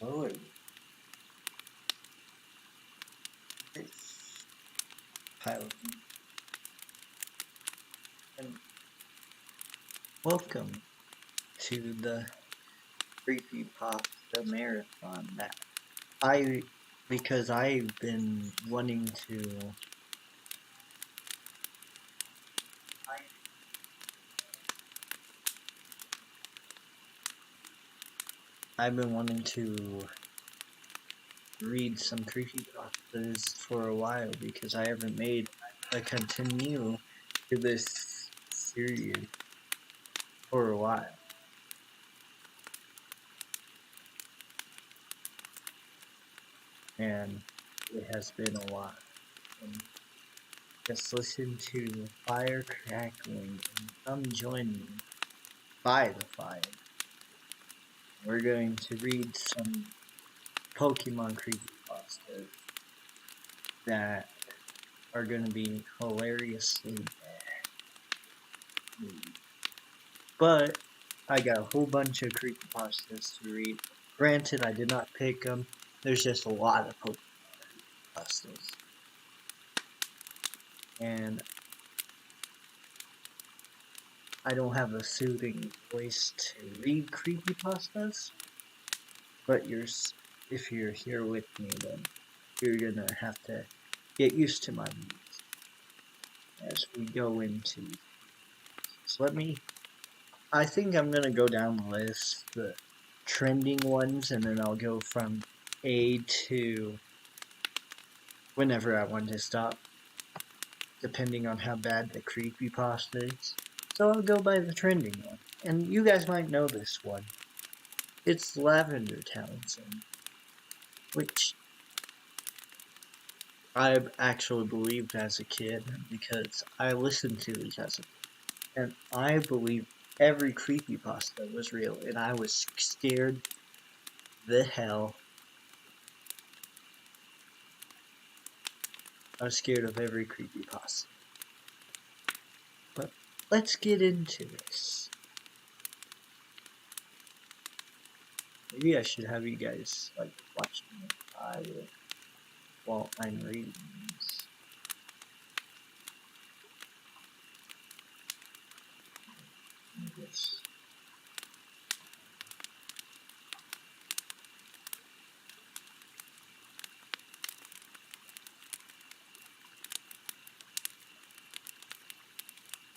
Lord, it's pilot. And welcome to the Creepypasta marathon that because I've been wanting to read some creepypastas for a while because I haven't made a continue to this series for a while. And it has been a while. And just listen to the fire crackling and come join me by the fire. We're going to read some Pokemon creepypastas that are going to be hilariously bad. But I got a whole bunch of creepypastas to read. Granted, I did not pick them. There's just a lot of Pokemon creepypastas. And I don't have a soothing voice to read creepypastas. But if you're here with me, then you're gonna have to get used to my voice as we go into. So I think I'm gonna go down the list, the trending ones, and then I'll go from A to whenever I want to stop, depending on how bad the creepypasta is. So I'll go by the trending one. And you guys might know this one. It's Lavender Townsend, which I actually believed as a kid because I listened to it as a kid. And I believed every creepypasta was real, and I was scared the hell. I was scared of every creepypasta. But let's get into this. Maybe I should have you guys watching it while I'm reading this. Yes.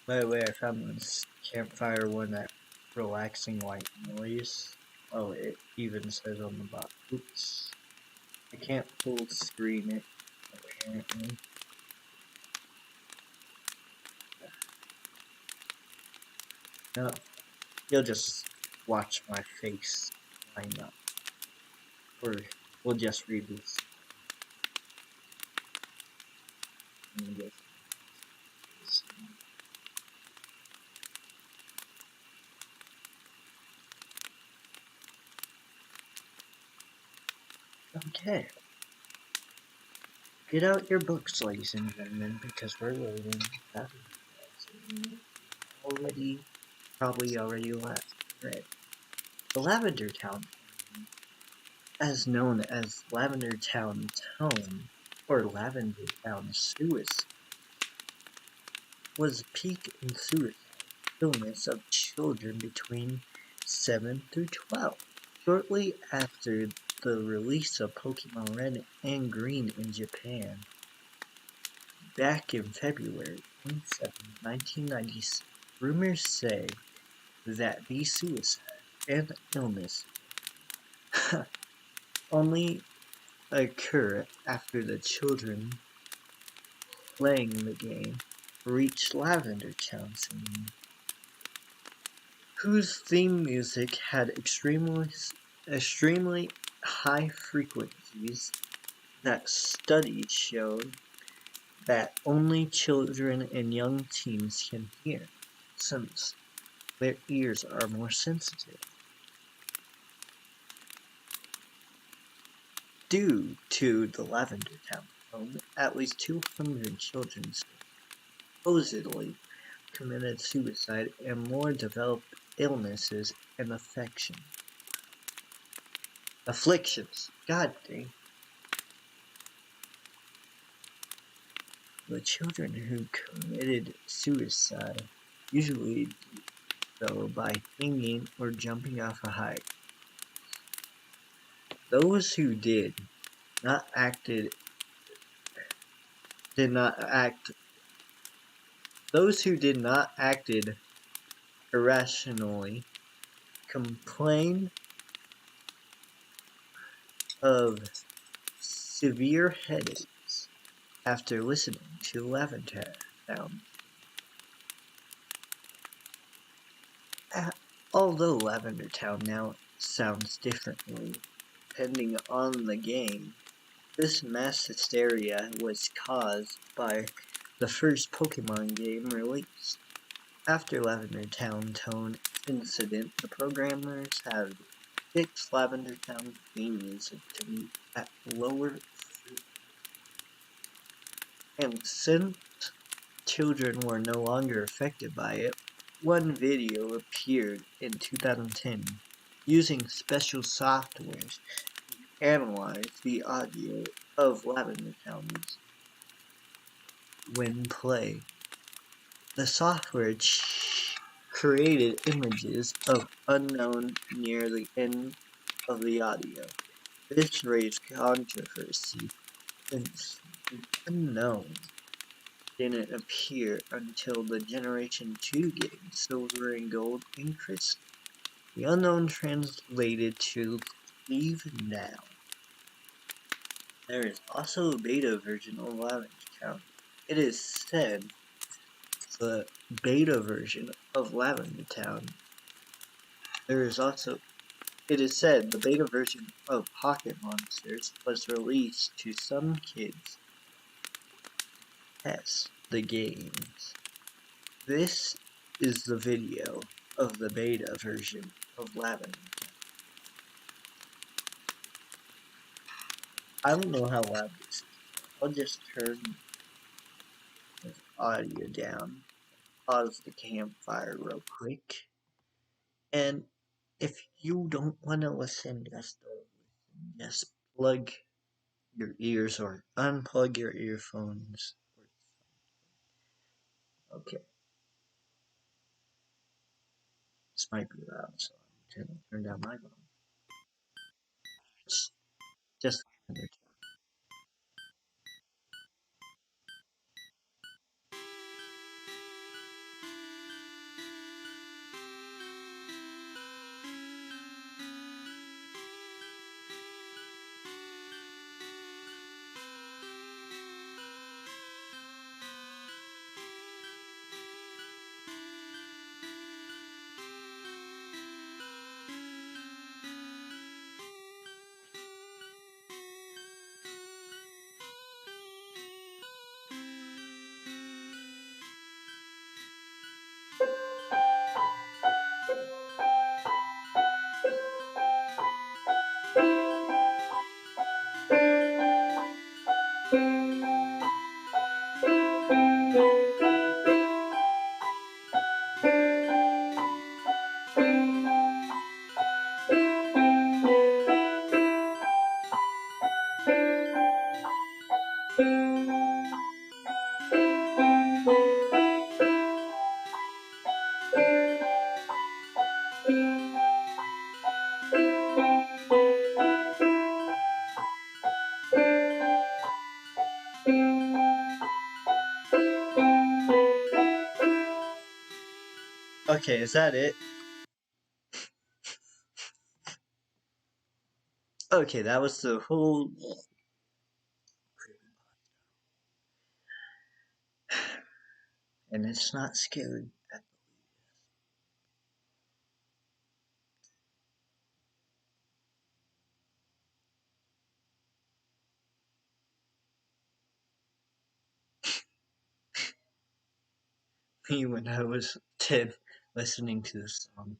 By the way, I found this campfire one, that relaxing white noise. Oh, it even says on the bottom. Oops. I can't full screen it, apparently. No, you'll just watch my face line up. Or we'll just read this. Okay. Get out your books, ladies and gentlemen, because we're reading probably already read. The Lavender Town, as known as Lavender Town Tone or Lavender Town Suicide, was a peak in suicide illness of children between 7 through 12. Shortly after the release of Pokémon Red and Green in Japan, back in February 27, 1996, rumors say that these suicides and illness only occur after the children playing the game reach Lavender Town scene, whose theme music had extremely high frequencies that studies showed that only children and young teens can hear, since their ears are more sensitive. Due to the Lavender Town phone, at least 200 children supposedly committed suicide and more developed illnesses and affection. afflictions. God dang. The children who committed suicide usually do so by hanging or jumping off a height. Those who did not act those who did not acted irrationally complained of severe headaches after listening to lavender sound. Although Lavender Town now sounds differently depending on the game, this mass hysteria was caused by the first Pokémon game released. After Lavender Town tone incident, the programmers have fixed Lavender Town theme music to be at lower frequency. And since children were no longer affected by it, one video appeared in 2010 using special software to analyze the audio of Lavender Town music. When played, the software created images of unknown near the end of the audio. This raised controversy since the unknown didn't appear until the Generation 2 game, Silver and Gold and Crystal. The unknown translated to Leave Now. There is also a beta version of Lavender Town. It is said the beta version of Lavender Town. It is said the beta version of Pocket Monsters was released to some kids to test the games. This is the video of the beta version of Lavender Town. I don't know how loud this is. I'll just turn the audio down, pause the campfire real quick, and if you don't want to listen, just plug your ears or unplug your earphones. Okay. This might be loud, so I'm going to turn down my volume. Just okay, is that it? Okay, that was the whole and it's not scary. Me when I was 10 listening to this song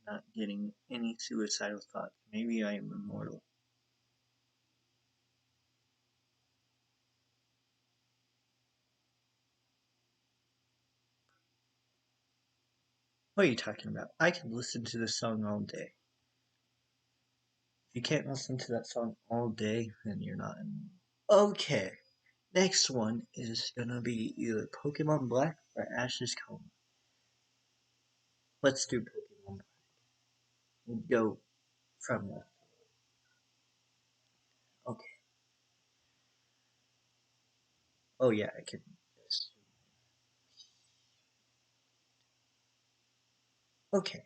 but not getting any suicidal thoughts. Maybe I am immortal. What are you talking about? I can listen to this song all day. You can't listen to that song all day, then you're not in. Okay, next one is gonna be either Pokemon Black or Ash's Coma. Let's do Pokemon Black. We'll go from left. Okay. Oh yeah, I can. Okay.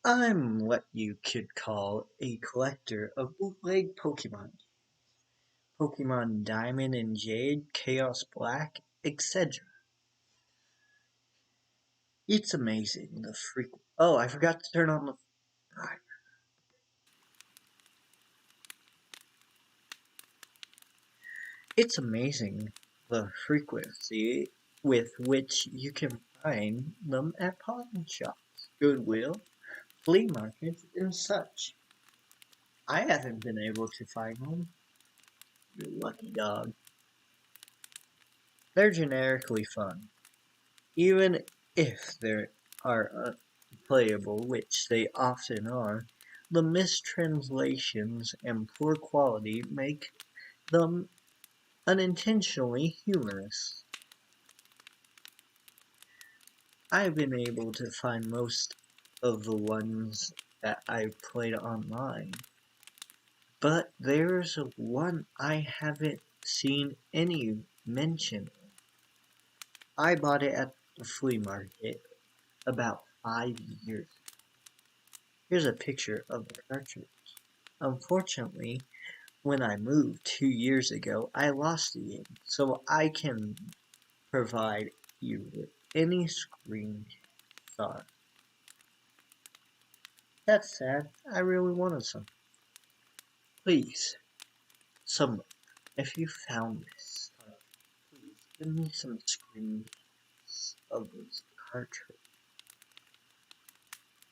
I'm what you could call a collector of bootleg Pokemon. Pokemon Diamond and Jade, Chaos Black, etc. It's amazing the freak. Oh, I forgot to turn on the. It's amazing the frequency with which you can find them at pawn shops, Goodwill, flea markets, and such. I haven't been able to find them. You lucky dog. They're generically fun, even if they are unplayable, which they often are. The mistranslations and poor quality make them unintentionally humorous. I've been able to find most of the ones that I've played online, but there's one I haven't seen any mention. I bought it at the flea market about 5 years. Here's a picture of the cartridge. Unfortunately, when I moved 2 years ago, I lost the game, so I can provide you with any screenshot. That's sad. I really wanted some. Please, someone, if you found this, please give me some screenshots of this cartridge.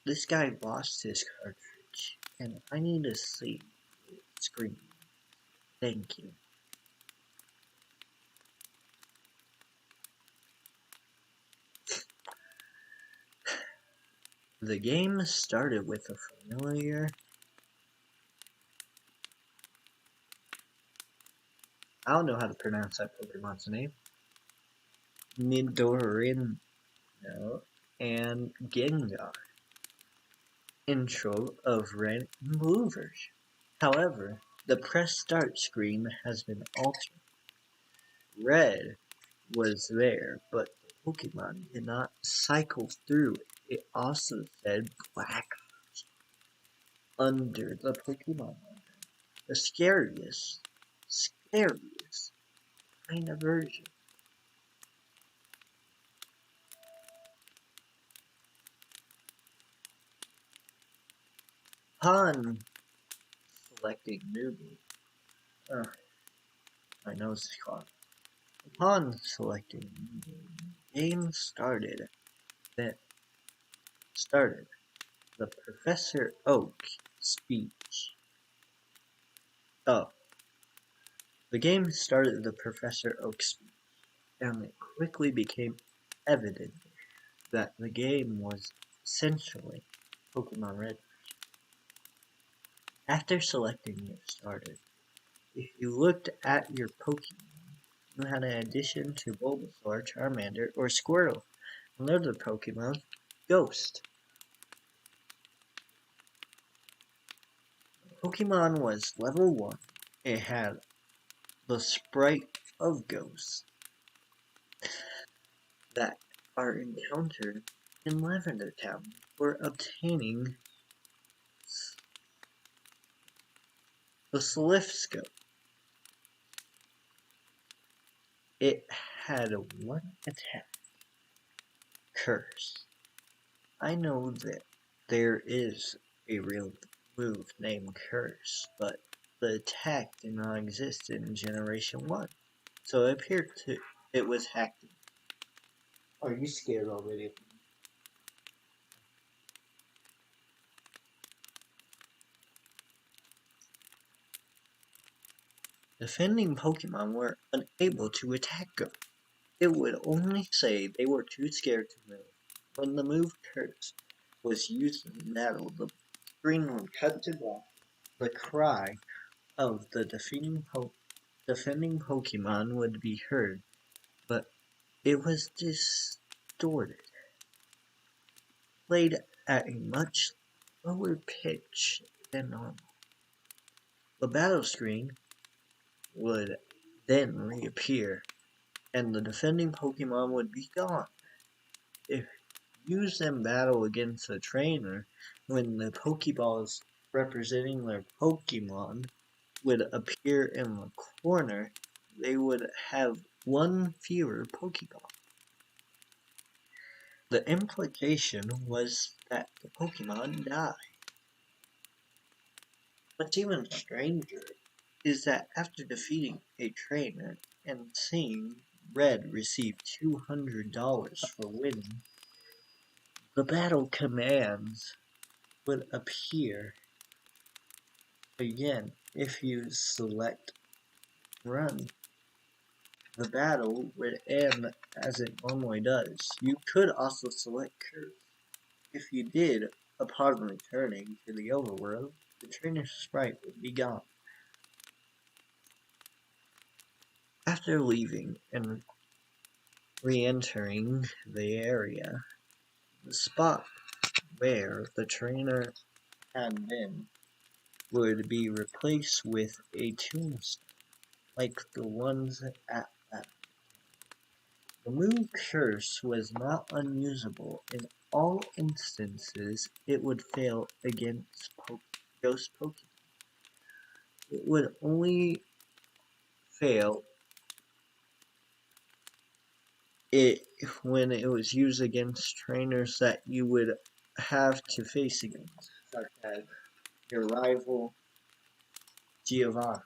This guy lost his cartridge, and I need to see the screen. Thank you. The game started with a familiar. I don't know how to pronounce that Pokemon's name. Midorino and Gengar. Intro of Red and Blue version. However, the press start screen has been altered. Red was there, but the Pokemon did not cycle through it. It also said black under the Pokemon. The scariest kind of version. Upon selecting newbie, my nose is clogged. Upon selecting newbie, game started. The Professor Oak speech. Oh, the game started the Professor Oak speech, and it quickly became evident that the game was essentially Pokemon Red. After selecting Get Started, if you looked at your Pokemon, you had an addition to Bulbasaur, Charmander, or Squirtle. Another Pokemon, Ghost. Pokemon was level 1. It had the sprite of Ghost that are encountered in Lavender Town for obtaining the Slifscope. It had a 1 attack curse. I know that there is a real move named Curse, but the attack did not exist in Generation 1, so it was hacked. Are you scared already? Defending Pokemon were unable to attack Go. It would only say they were too scared to move. When the move curse was used in battle, the screen would cut to black. The cry of the defending Pokemon would be heard, but it was distorted, played at a much lower pitch than normal. The battle screen would then reappear, and the defending Pokemon would be gone. If used in battle against a trainer, when the Pokeballs representing their Pokemon would appear in the corner, they would have one fewer Pokeball. The implication was that the Pokemon died. What's even stranger is that after defeating a trainer and seeing Red receive $200 for winning, the battle commands would appear again if you select run. The battle would end as it normally does. You could also select curse. If you did, upon returning to the overworld, the trainer sprite would be gone. After leaving and re-entering the area, the spot where the trainer had been would be replaced with a tombstone, like the ones at that. The move curse was not unusable. In all instances, it would fail against ghost Pokemon. It would only fail when it was used against trainers that you would have to face against, such as your rival Giovanni.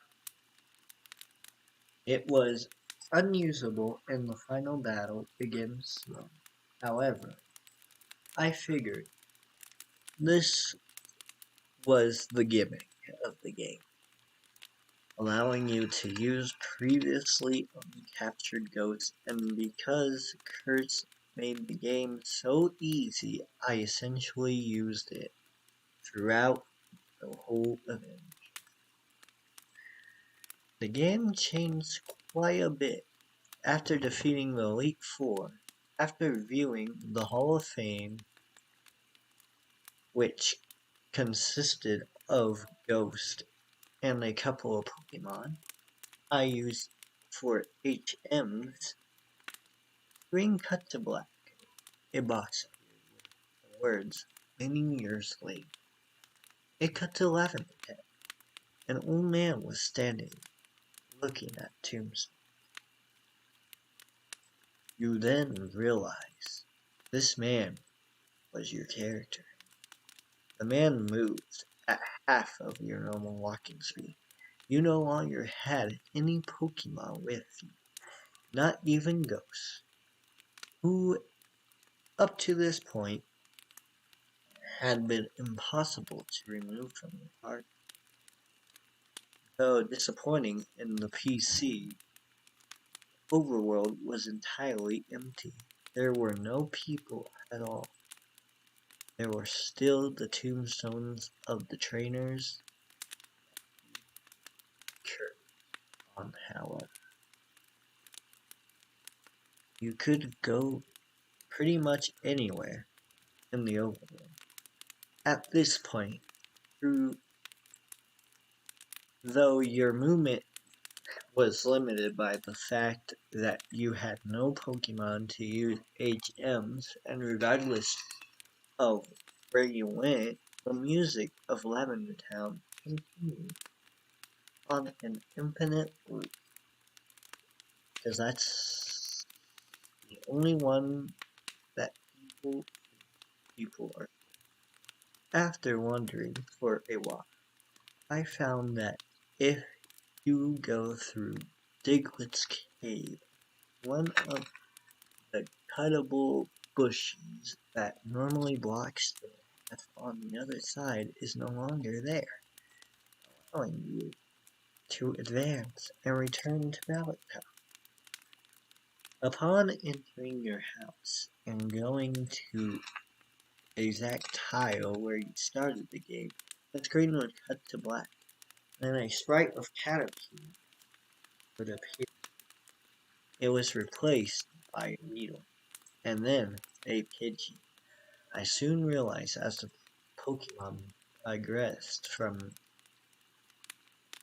It was unusable in the final battle against them. However, I figured this was the gimmick of the game, allowing you to use previously uncaptured ghosts, and because Curse made the game so easy, I essentially used it throughout the whole event. The game changed quite a bit after defeating the Elite Four. After viewing the Hall of Fame, which consisted of Ghost and a couple of Pokemon I used for HMs, screen cut to black. A box appeared with the words, "Many years late." It cut to 11:10. An old man was standing, looking at Tombstone. You then realize this man was your character. The man moved at half of your normal walking speed. You no longer had any Pokemon with you, not even Ghosts, who up to this point had been impossible to remove from the party. Though disappointing in the PC, Overworld was entirely empty. There were no people at all. There were still the tombstones of the trainers on, however. You could go pretty much anywhere in the overworld. At this point, though your movement was limited by the fact that you had no Pokemon to use HMs, and regardless of where you went, the music of Lavender Town continued on an infinite loop, because that's the only one that people are. After wandering for a while, I found that if you go through Diglett's cave, one of the cuttable bushes that normally blocks the path on the other side is no longer there, allowing you to advance and return to Mallet Town. Upon entering your house and going to exact tile where you started the game, the screen would cut to black. Then a sprite of Caterpie would appear. It was replaced by a needle, and then a Pidgey. I soon realized as the Pokemon progressed from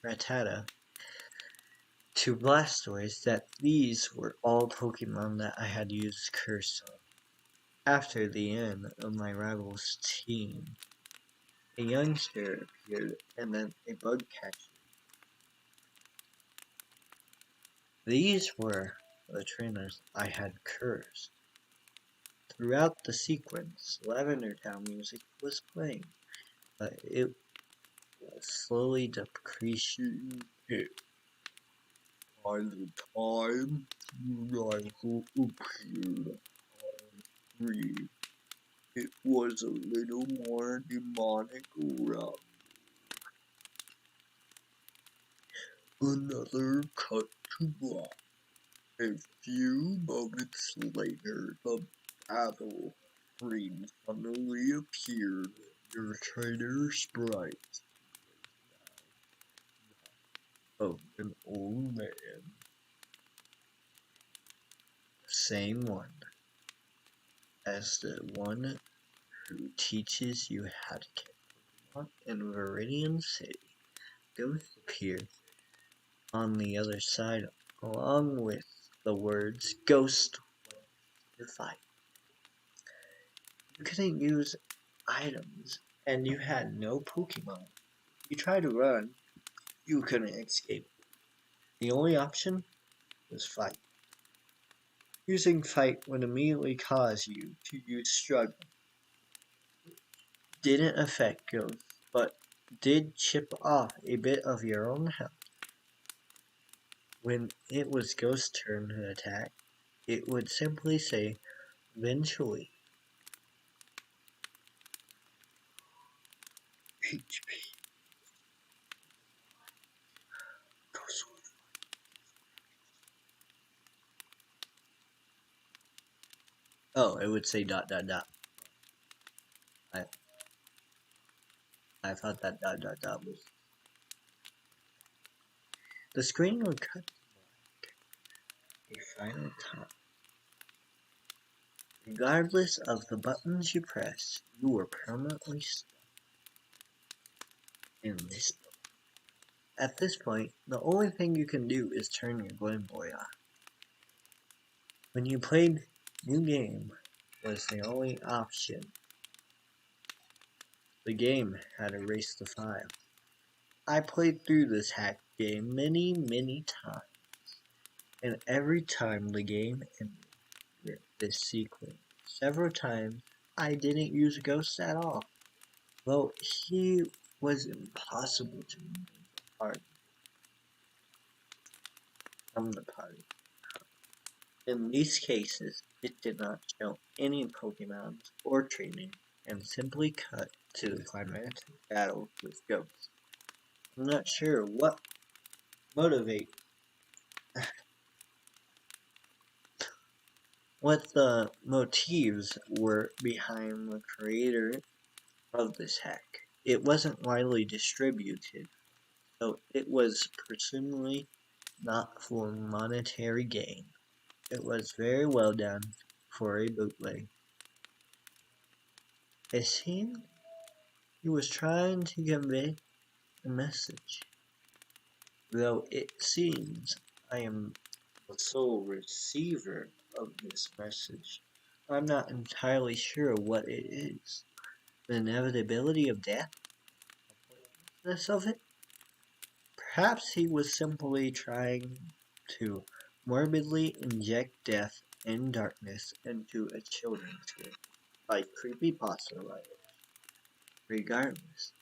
Rattata to Blastoise that these were all Pokemon that I had used Curse on. After the end of my rival's team, a youngster appeared and then a bug catcher. These were the trainers I had cursed. Throughout the sequence, Lavender Town music was playing, but it was slowly decreasing by the time the rival appeared on screen. It was a little more demonic around. Another cut to black. A few moments later, the battle screen suddenly appeared. Your trainer sprite of an old man. Same one as the one who teaches you how to catch Pokemon in Viridian City. Ghosts appear on the other side along with the words Ghost to fight. You couldn't use items and you had no Pokemon. You tried to run, you couldn't escape. The only option was fight. Using fight would immediately cause you to use struggle. Didn't affect Ghost, but did chip off a bit of your own health. When it was Ghost's turn to attack, it would simply say, eventually. HP. Oh, it would say dot dot dot. I thought that dot dot dot was. The screen would cut a final time. Regardless of the buttons you press, you were permanently stuck in this book. At this point, the only thing you can do is turn your Game Boy off. When you played New Game was the only option. The game had erased the file. I played through this hack game many times, and every time the game ended with this sequence, several times I didn't use Ghost at all. Well, he was impossible to move apart from the party. In these cases, it did not show any Pokemon or training, and simply cut to the climatic battle with Ghost. I'm not sure what the motives were behind the creator of this hack. It wasn't widely distributed, so it was presumably not for monetary gain. It was very well done for a bootleg. It seemed he was trying to convey a message, though it seems I am the sole receiver of this message. I'm not entirely sure what it is. The inevitability of death? The pointlessness of it? Perhaps he was simply trying to morbidly inject death and darkness into a children's game, like Creepypasta writers. Regardless,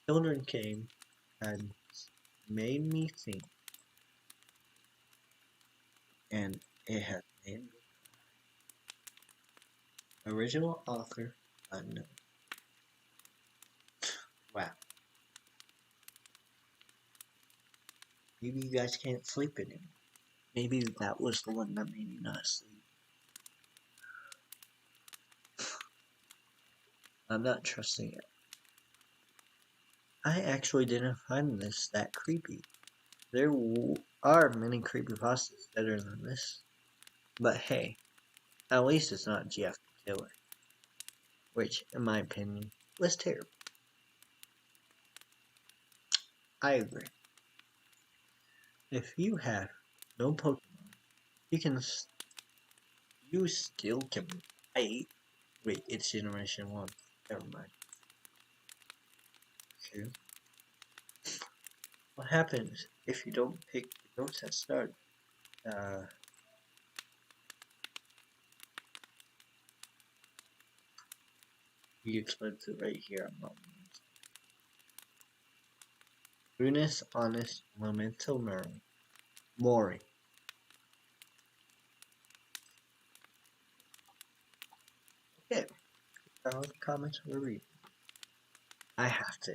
children's game had made me think, and it has made me. Original author unknown. Wow. Maybe you guys can't sleep anymore. Maybe that was the one that made me not sleep. I'm not trusting it. I actually didn't find this that creepy. There are many creepypastas better than this. But hey, at least it's not Jeff the Killer. Which, in my opinion, was terrible. I agree. If you have no Pokemon, you still can fight. Wait, it's Generation 1. Never mind. Okay. What happens if you don't pick the notes at start? He explains it right here. I'm not. Prudence, honest, memento mori. Okay, all the comments we're reading. I have to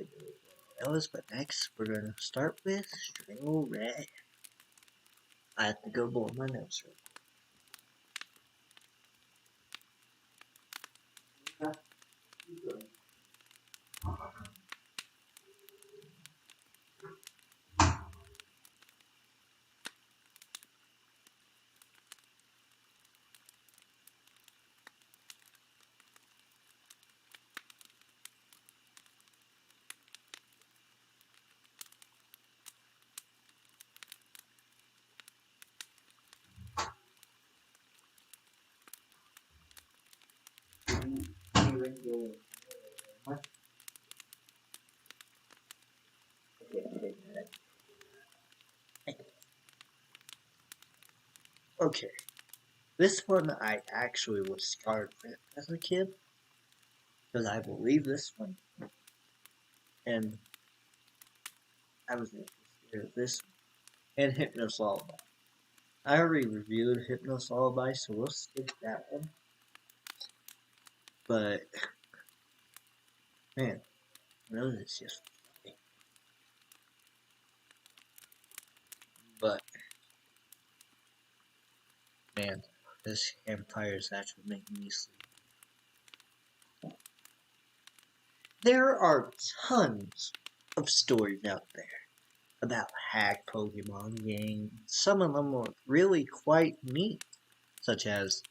go with but next we're gonna start with Strangle Red. I have to go blow my nose real quick. Okay, this one I actually was scarred with as a kid, because I believe this one, and I was scared of this one, and Hypnos Lullaby. I already reviewed Hypnos Lullaby, so we'll skip that one. But, man, nose is just funny. But, man, this campfire is actually making me sleep. There are tons of stories out there about hacked Pokemon games. Some of them are really quite neat, such as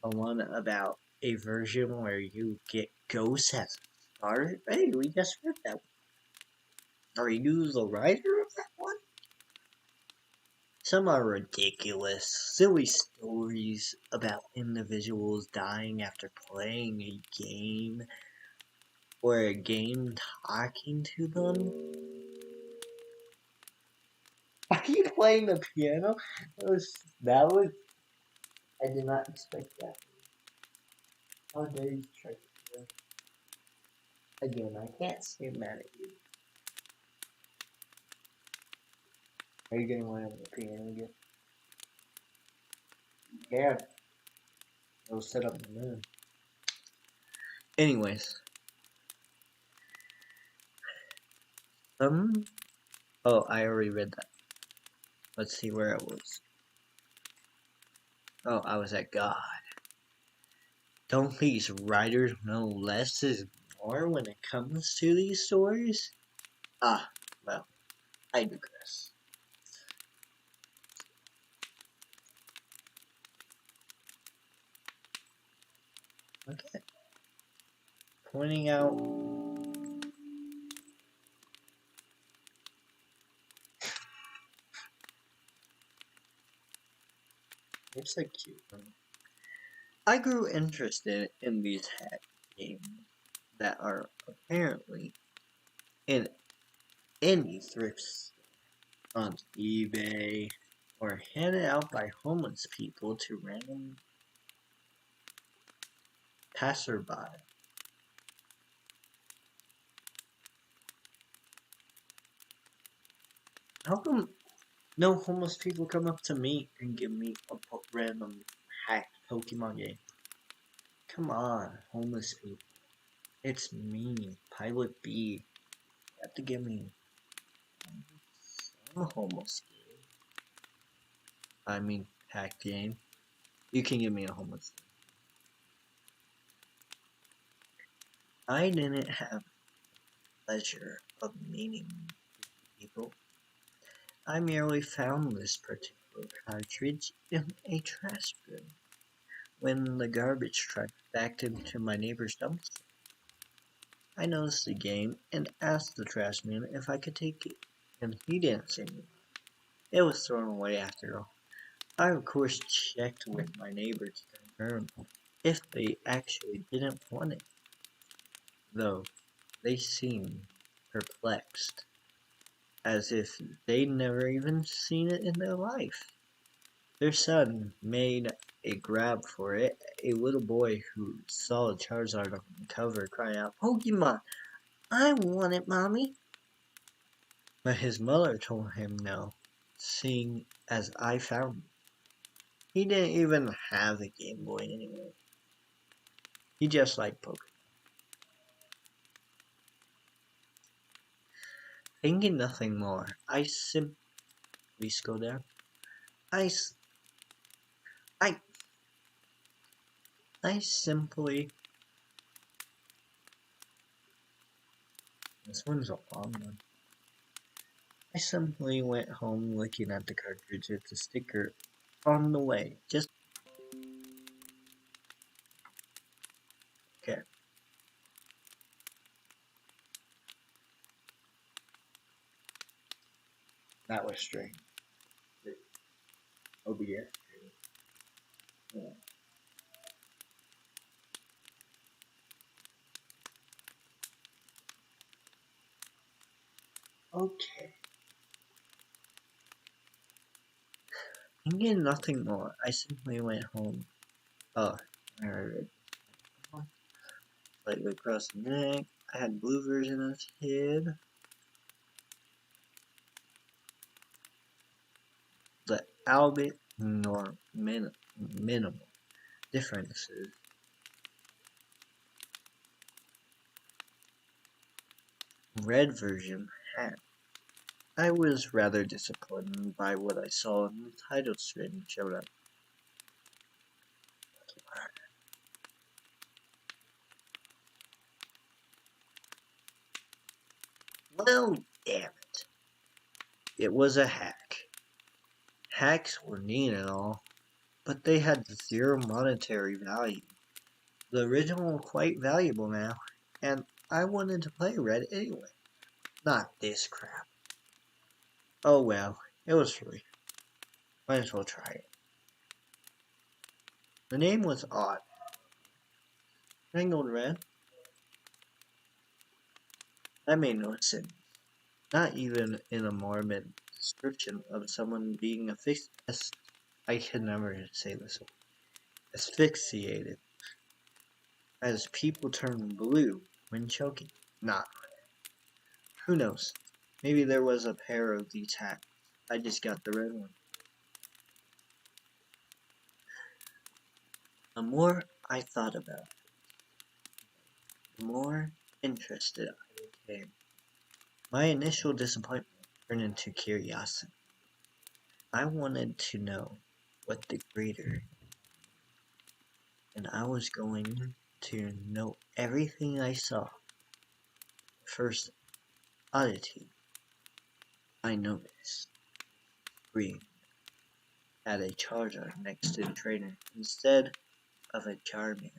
the one about a version where you get ghosts as a starter. Hey, we just read that one. Are you the writer of that one? Some are ridiculous, silly stories about individuals dying after playing a game, or a game talking to them. Are you playing the piano? That was I did not expect that. How dare you try to do that? Again, I can't stay mad at you. Are you gonna learn the piano again? Yeah. Go set up the moon. Anyways. Oh, I already read that. Let's see where I was. Oh, I was at God. Don't these writers know less is more when it comes to these stories? Ah, well, I digress. Okay. Pointing out it's a cute one. I grew interested in these hack games that are apparently in any thrift store, on eBay, or handed out by homeless people to random passerby. How come no homeless people come up to me and give me a random hacked Pokemon game? Come on, homeless people. It's me, Pilot B. You have to give me some homeless game. I mean, hack game. You can give me a homeless. I didn't have the pleasure of meeting people. I merely found this particular cartridge in a trash bin when the garbage truck backed into my neighbor's dumpster. I noticed the game and asked the trash man if I could take it, and he didn't say no. It was thrown away after all. I of course checked with my neighbor to confirm if they actually didn't want it, though they seemed perplexed, as if they'd never even seen it in their life. Their son made a grab for it, a little boy who saw a Charizard on the cover crying out, "Pokemon! I want it, Mommy!" But his mother told him no, seeing as I found it. He didn't even have a Game Boy anymore. He just liked Pokemon. Thinking nothing more, I simply go down. I, I, I simply. This one's a long one. I simply went home looking at the cartridge with the sticker on the way. Just okay. That was strange. OBS. Yeah. Okay. Thinking nothing more, I simply went home. Oh, I heard it. Like across the neck. I had blue version of his head. The albeit minimal differences. Red version had. I was rather disappointed by what I saw when the title screen showed up. Well, damn it. It was a hack. Hacks were neat and all, but they had zero monetary value. The original was quite valuable now, and I wanted to play Red anyway. Not this crap. Oh well, it was free. Might as well try it. The name was odd. Tangled Red? That made no sense. Not even in a morbid description of someone being I can never say this. Asphyxiated. As people turn blue when choking. Not. Who knows? Maybe there was a pair of these hats. I just got the red one. The more I thought about it, the more interested I became. My initial disappointment turned into curiosity. I wanted to know what the greater, and I was going to know everything I saw. First oddity I noticed. Green had a Charizard next to the trainer instead of a Charmander.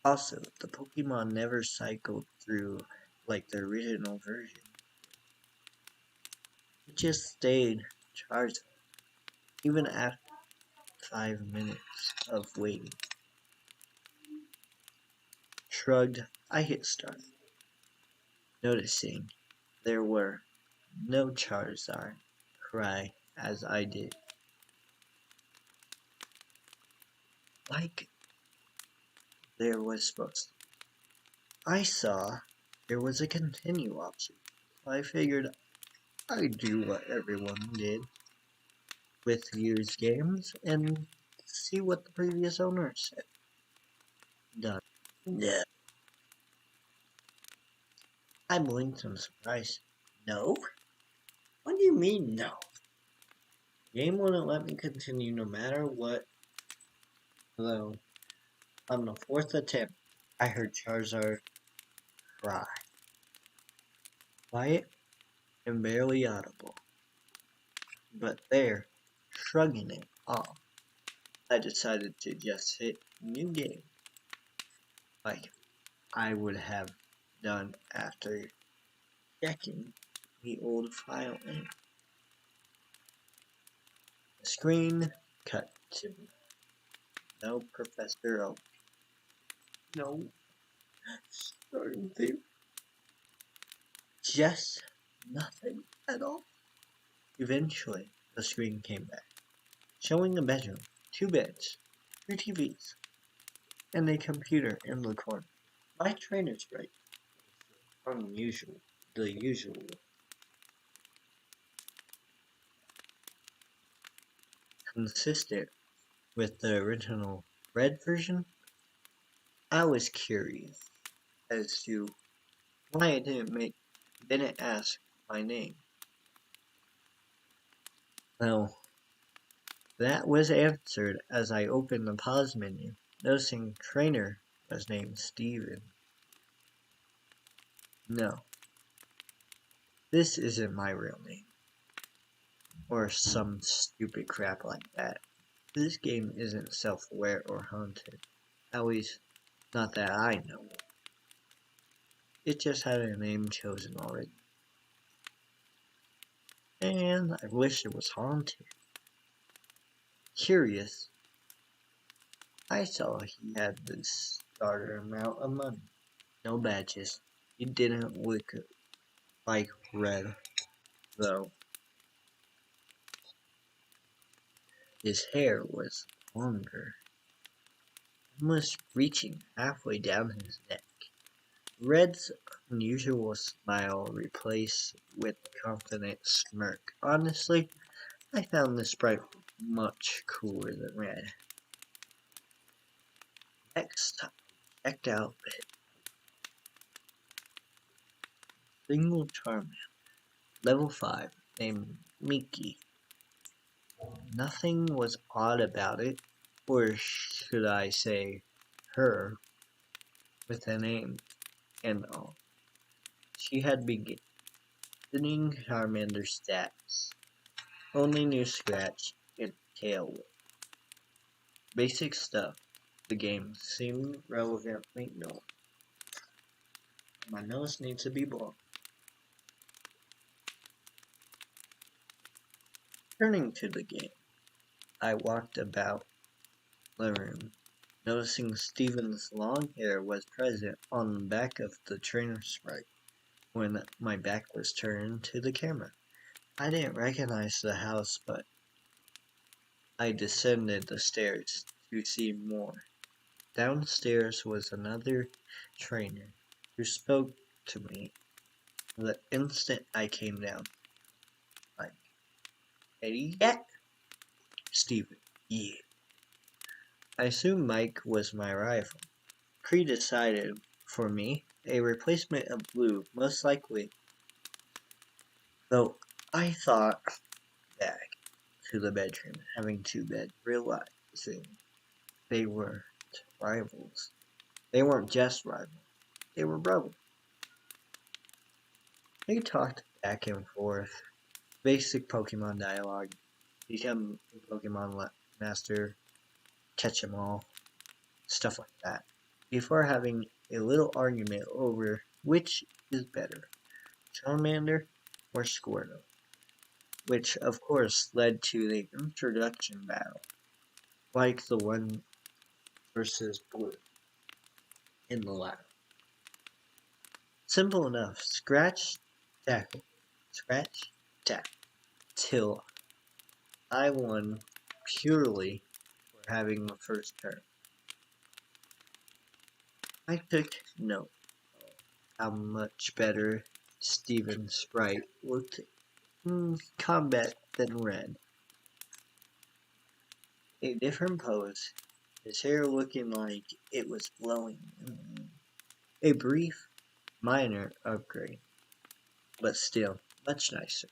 Also, the Pokemon never cycled through like the original version. It just stayed Charizard, even after 5 minutes of waiting. Shrugged, I hit start, noticing there were no Charizard cry as I did. Like there was supposed to. I saw there was a continue option. I figured I'd do what everyone did with used games and see what the previous owner said. Done. No. I blinked in surprise. No? What do you mean, no? Game wouldn't let me continue no matter what, though on the fourth attempt, I heard Charizard cry. Quiet and barely audible. But there, shrugging it off, I decided to just hit new game, like I would have done after checking the old file in. The screen cut to no Professor Oak. No starting theme. Just nothing at all. Eventually, the screen came back, showing a bedroom, 2 beds, 3 TVs, and a computer in the corner. My trainer's right. Unusual. The usual. Consistent with the original red version, I was curious as to why it didn't ask my name. Well, that was answered as I opened the pause menu, noticing trainer was named Steven. No, this isn't my real name. Or some stupid crap like that. This game isn't self-aware or haunted. At least, not that I know. It just had a name chosen already. And I wish it was haunted. Curious, I saw he had this starter amount of money. No badges. He didn't look like red, though. His hair was longer, almost reaching halfway down his neck. Red's unusual smile replaced with a confident smirk. Honestly, I found this sprite much cooler than Red. Next, I checked out single Charmander, level 5, named Miki. Nothing was odd about it, or should I say, her, with a name and all. She had beginning Charmander stats, only new scratch and tail whip. Basic stuff the game seemed relevantly known. My nose needs to be blown. Turning to the game, I walked about the room, noticing Steven's long hair was present on the back of the trainer sprite when my back was turned to the camera. I didn't recognize the house, but I descended the stairs to see more. Downstairs was another trainer who spoke to me the instant I came down. Like, Eddie yet? Steven, yeah. I assumed Mike was my rival. Pre-decided for me, a replacement of Blue, most likely. Though I thought back to the bedroom, having 2 beds, realizing they weren't rivals. They weren't just rivals. They were brothers. They talked back and forth. Basic Pokemon dialogue. Become a Pokemon master. Catch 'em all. Stuff like that. Before having a little argument over which is better, Charmander or Squirtle, which of course led to the introduction battle, like the one versus Blue in the lab. Simple enough, scratch, tackle, till I won purely for having the first turn. I took note of how much better Steven's sprite looked in combat than Red. A different pose, his hair looking like it was blowing. A brief, minor upgrade, but still much nicer.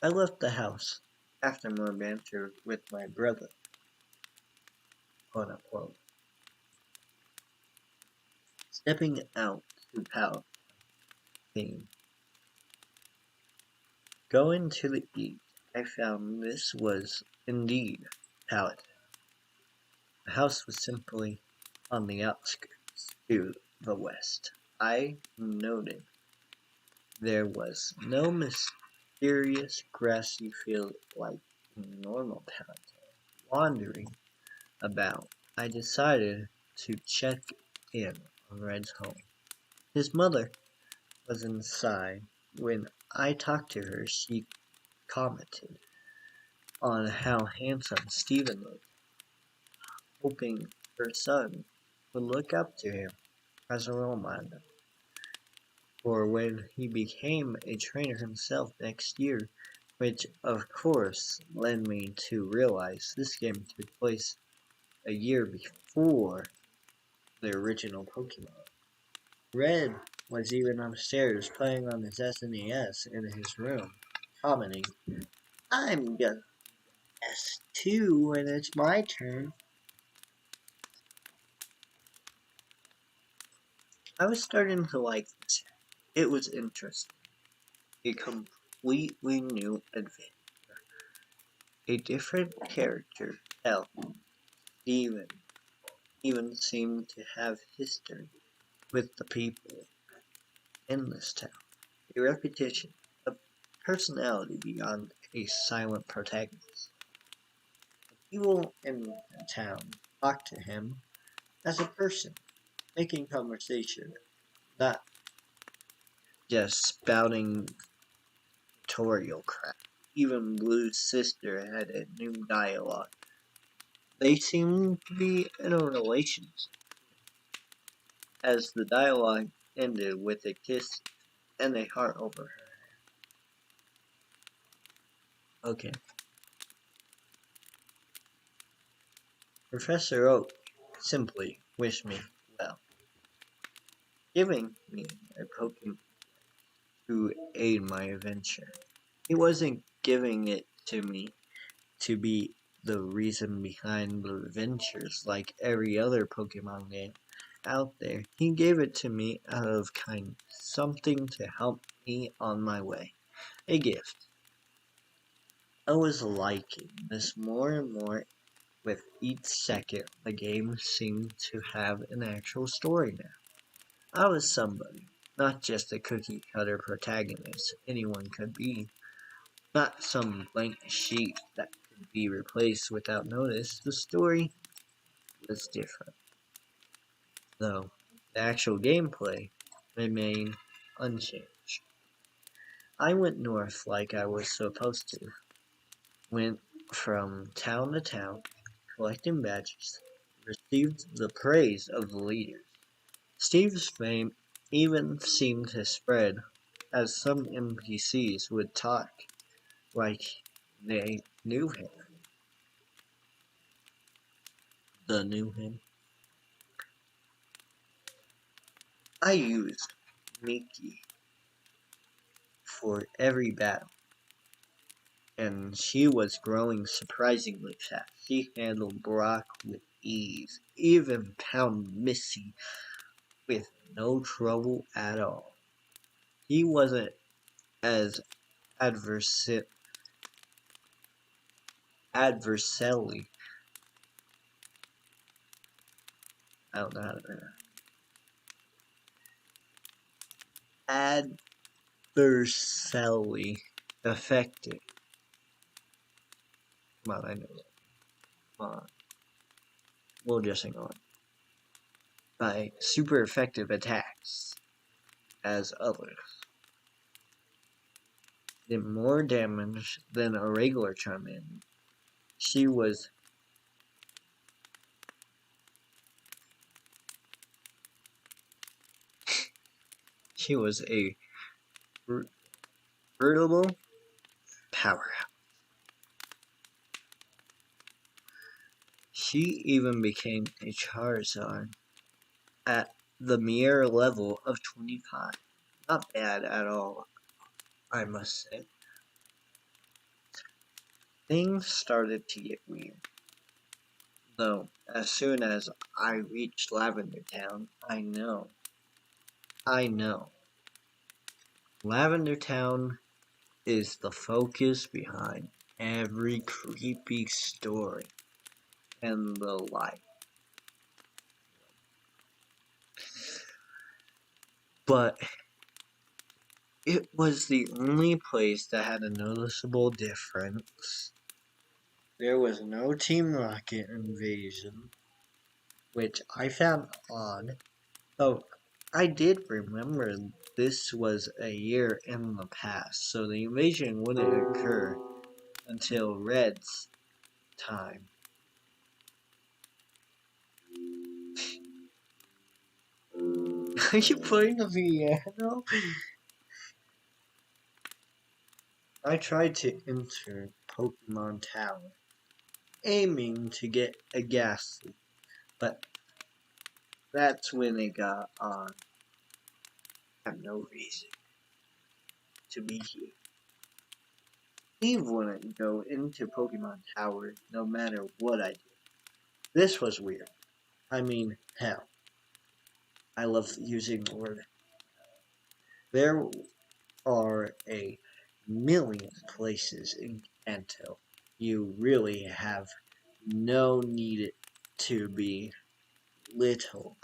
I left the house after more banter with my brother, quote unquote. Stepping out to Pallet theme. Going to the east, I found this was indeed Pallet. The house was simply on the outskirts to the west. I noted there was no mysterious grassy field like normal Pallet. Wandering about, I decided to check in on Red's home. His mother was inside. When I talked to her, she commented on how handsome Stephen looked, hoping her son would look up to him as a role model. For when he became a trainer himself next year, which of course led me to realize this game took place a year before the original Pokémon. Red was even upstairs playing on his SNES in his room, commenting, "I'm gonna S2 when it's my turn." I was starting to like this. It was interesting. A completely new adventure. A different character. Hell, Steven even seemed to have history with the people in this town. A reputation, a personality beyond a silent protagonist. People in the town talked to him as a person, making conversation, not just spouting tutorial crap. Even Blue's sister had a new dialogue. They seemed to be in a relationship, as the dialogue ended with a kiss and a heart over her. Okay. Professor Oak simply wished me well, giving me a Pokemon to aid my adventure. He wasn't giving it to me to be the reason behind the adventures like every other Pokemon game out there. He gave it to me out of kindness, something to help me on my way, a gift. I was liking this more and more with each second. The game seemed to have an actual story now. I was somebody, not just a cookie cutter protagonist anyone could be. Not some blank sheet that could be replaced without notice. The story was different, though the actual gameplay remained unchanged. I went north like I was supposed to, went from town to town, collecting badges, received the praise of the leaders. Steve's fame even seemed to spread, as some NPCs would talk like they knew him. The knew him. I used Mickey for every battle, and she was growing surprisingly fast. She handled Brock with ease, even pound Missy with no trouble at all. He wasn't as adversarially I don't know how to adversely effective. Come on, I know that. Come on. We'll just hang on. By super effective attacks as others. Did more damage than a regular Charmander. She was a veritable powerhouse. She even became a Charizard at the mere level of 25. Not bad at all, I must say. things started to get weird. Though, as soon as I reached Lavender Town, I know, Lavender Town is the focus behind every creepy story and the like. But it was the only place that had a noticeable difference. There was no Team Rocket invasion, which I found odd. Oh, I did remember this was a year in the past, so the invasion wouldn't occur until Red's time. Are you playing the piano? I tried to enter Pokemon Tower, aiming to get a Ghastly, but that's when it got on. I have no reason to be here. Steve wouldn't go into Pokemon Tower no matter what I did. This was weird. I mean, hell. I love using the word. There are a million places in Kanto. You really have no need to be little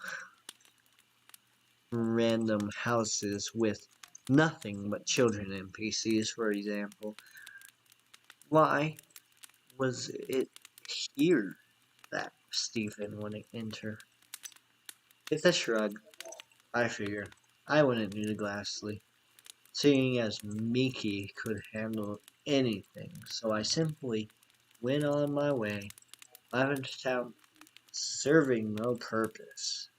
random houses with nothing but children NPCs, for example. Why was it here that Stephen wouldn't enter? With a shrug, I figure I wouldn't need a Glassly, seeing as Miki could handle anything, so I simply went on my way, Lavender Town serving no purpose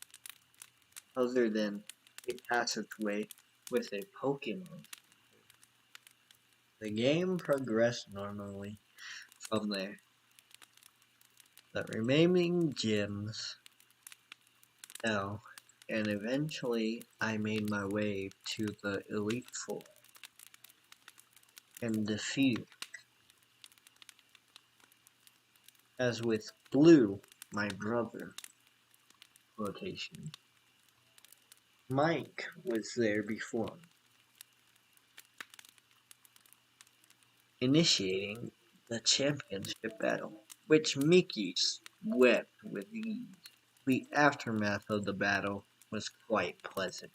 other than a passageway with a Pokemon. The game progressed normally from there. The remaining gyms fell, and eventually I made my way to the Elite Four and defeated. As with Blue, my brother, quotation, Mike was there before me, initiating the championship battle, which Mickey swept with ease. The aftermath of the battle was quite pleasant.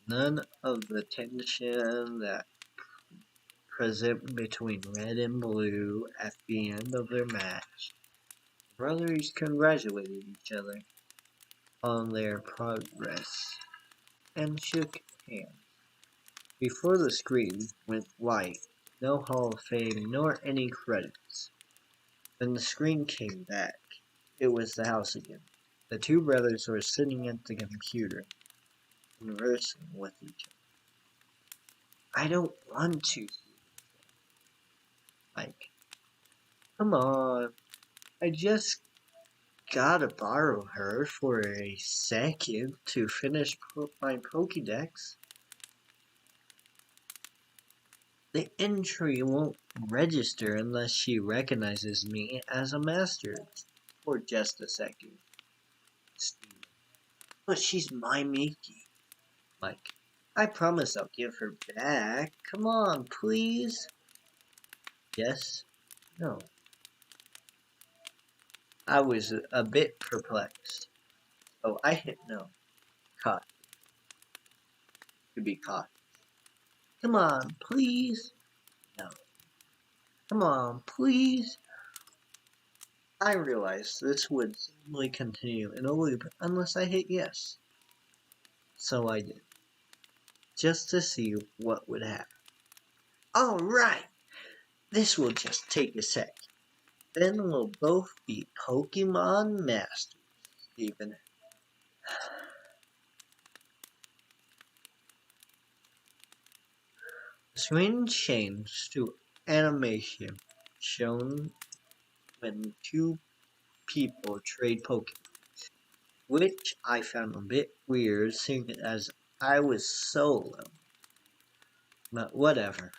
None of the tension that present between Red and Blue at the end of their match. Brothers congratulated each other on their progress and shook hands. Before the screen went white, no Hall of Fame nor any credits. When the screen came back, it was the house again. The two brothers were sitting at the computer, conversing with each other. I don't want to. Like, come on, I just gotta borrow her for a second to finish my Pokédex. The entry won't register unless she recognizes me as a master for just a second. Steve. But she's my Mickey. Mike. I promise I'll give her back. Come on, please. Yes? No. I was a bit perplexed. So I hit no. Caught. To be caught. Come on, please. No. Come on, please. I realized this would simply continue in a loop unless I hit yes. So I did. Just to see what would happen. Alright! This will just take a sec. Then we'll both be Pokemon Masters, Stephen. The screen changed to animation shown when two people trade Pokemon, which I found a bit weird seeing as I was solo. But whatever.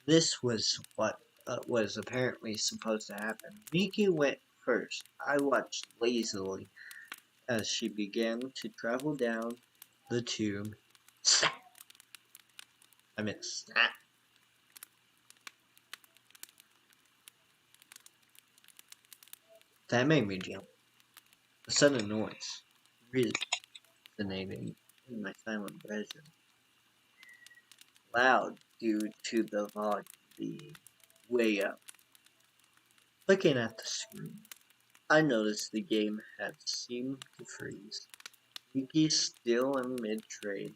This was what was apparently supposed to happen. Miki went first. I watched lazily as she began to travel down the tube. Snap! I meant snap. That made me jump. A sudden noise resonating in my silent bedroom. Loud due to the volume being way up. Looking at the screen, I noticed the game had seemed to freeze. Miki's still in mid-trade,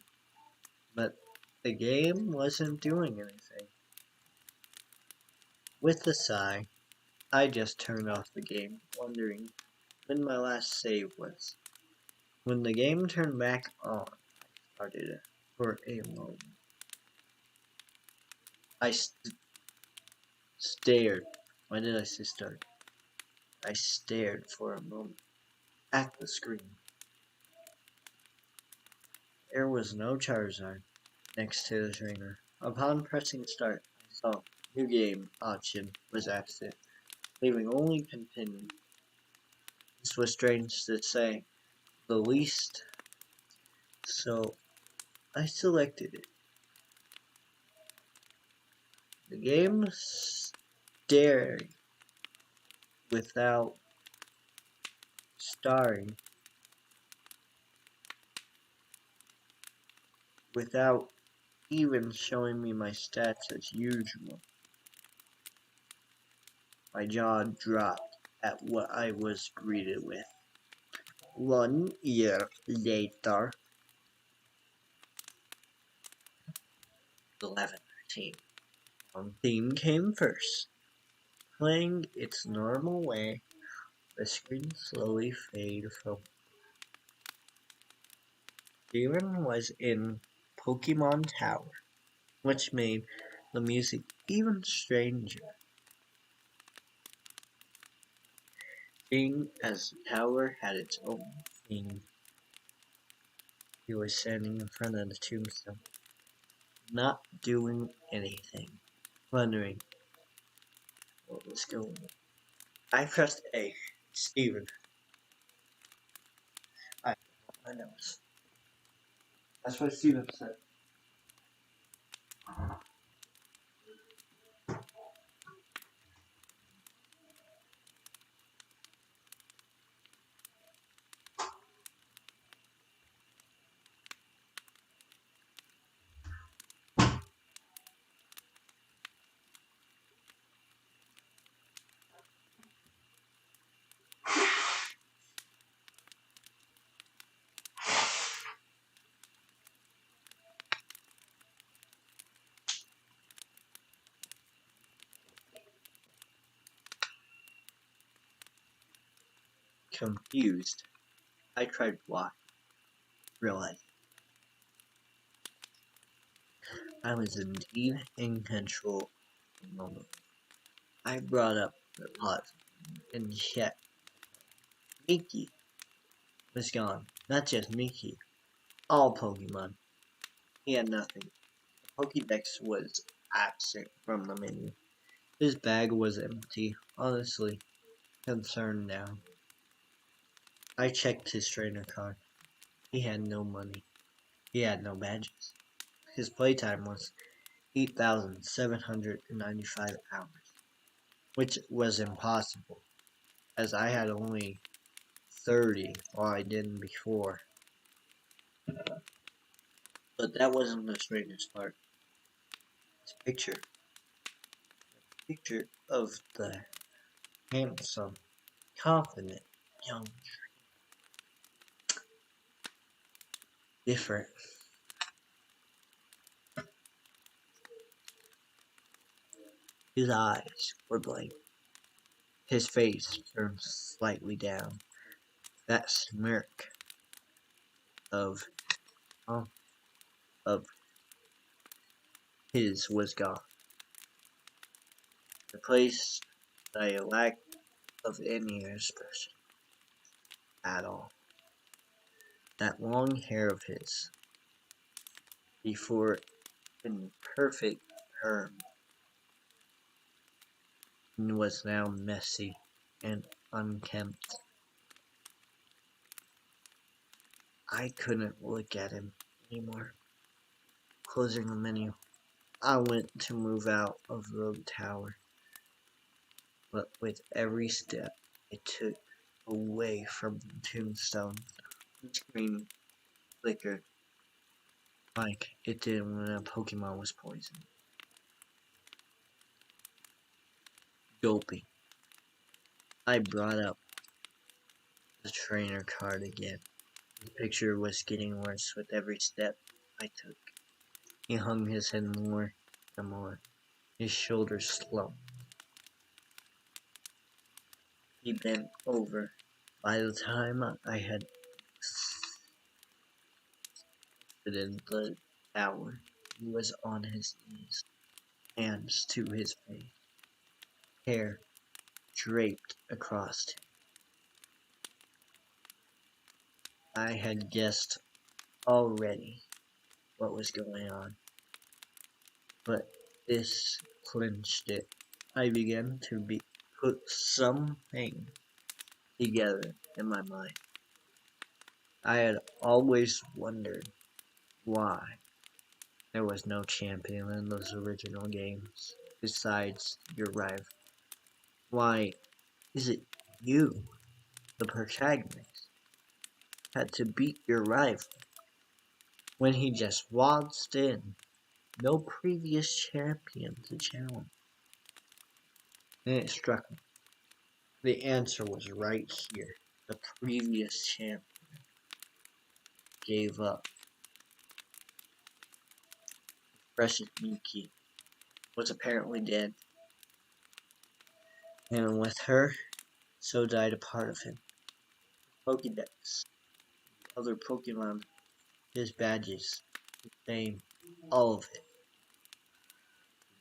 but the game wasn't doing anything. With a sigh, I just turned off the game, wondering when my last save was. When the game turned back on, I started it for a moment. I stared. Why did I say start? I stared for a moment at the screen. There was no Charizard next to the trainer. Upon pressing start, I saw new game option was active, leaving only continue. This was strange to say the least, so I selected it. The game stared without starring, without even showing me my stats as usual. My jaw dropped at what I was greeted with. 1 year later, 11 team. One team came first. Playing its normal way, the screen slowly faded from. Steven was in Pokémon Tower, which made the music even stranger. Seeing as the tower had its own theme, he was standing in front of the tombstone, not doing anything, wondering what was going on. I pressed A. Steven. I know. That's what Steven said. Confused, I tried walking, realizing I was indeed in control of the moment. I brought up the pause and checked. Mickey was gone. Not just Mickey, all Pokemon. He had nothing. The Pokédex was absent from the menu. His bag was empty, honestly concerned now. I checked his trainer card. He had no money. He had no badges. His playtime was 8,795 hours, which was impossible, as I had only 30 while I didn't before. But that wasn't the strangest part. His picture of the handsome, confident, young, different. His eyes were blank. His face turned slightly down. That smirk of of his was gone. Replaced by a lack of any expression at all. That long hair of his, before in perfect perm, and was now messy and unkempt. I couldn't look at him anymore. Closing the menu, I went to move out of the tower, but with every step I took away from the tombstone, the screen flickered like it did when a Pokemon was poisoned. Gulping, I brought up the trainer card again. The picture was getting worse with every step I took. He hung his head more and more. His shoulders slumped. He bent over. By the time I had exited the tower, he was on his knees, hands to his face, hair draped across him. I had guessed already what was going on, but this clinched it. I began to put something together in my mind. I had always wondered why there was no champion in those original games besides your rival. Why is it you, the protagonist, had to beat your rival when he just waltzed in? No previous champion to challenge. Then it struck me. The answer was right here. The previous champion gave up. Precious Miki was apparently dead, and with her, so died a part of him. Pokédex, other Pokemon, his badges, his fame, all of it.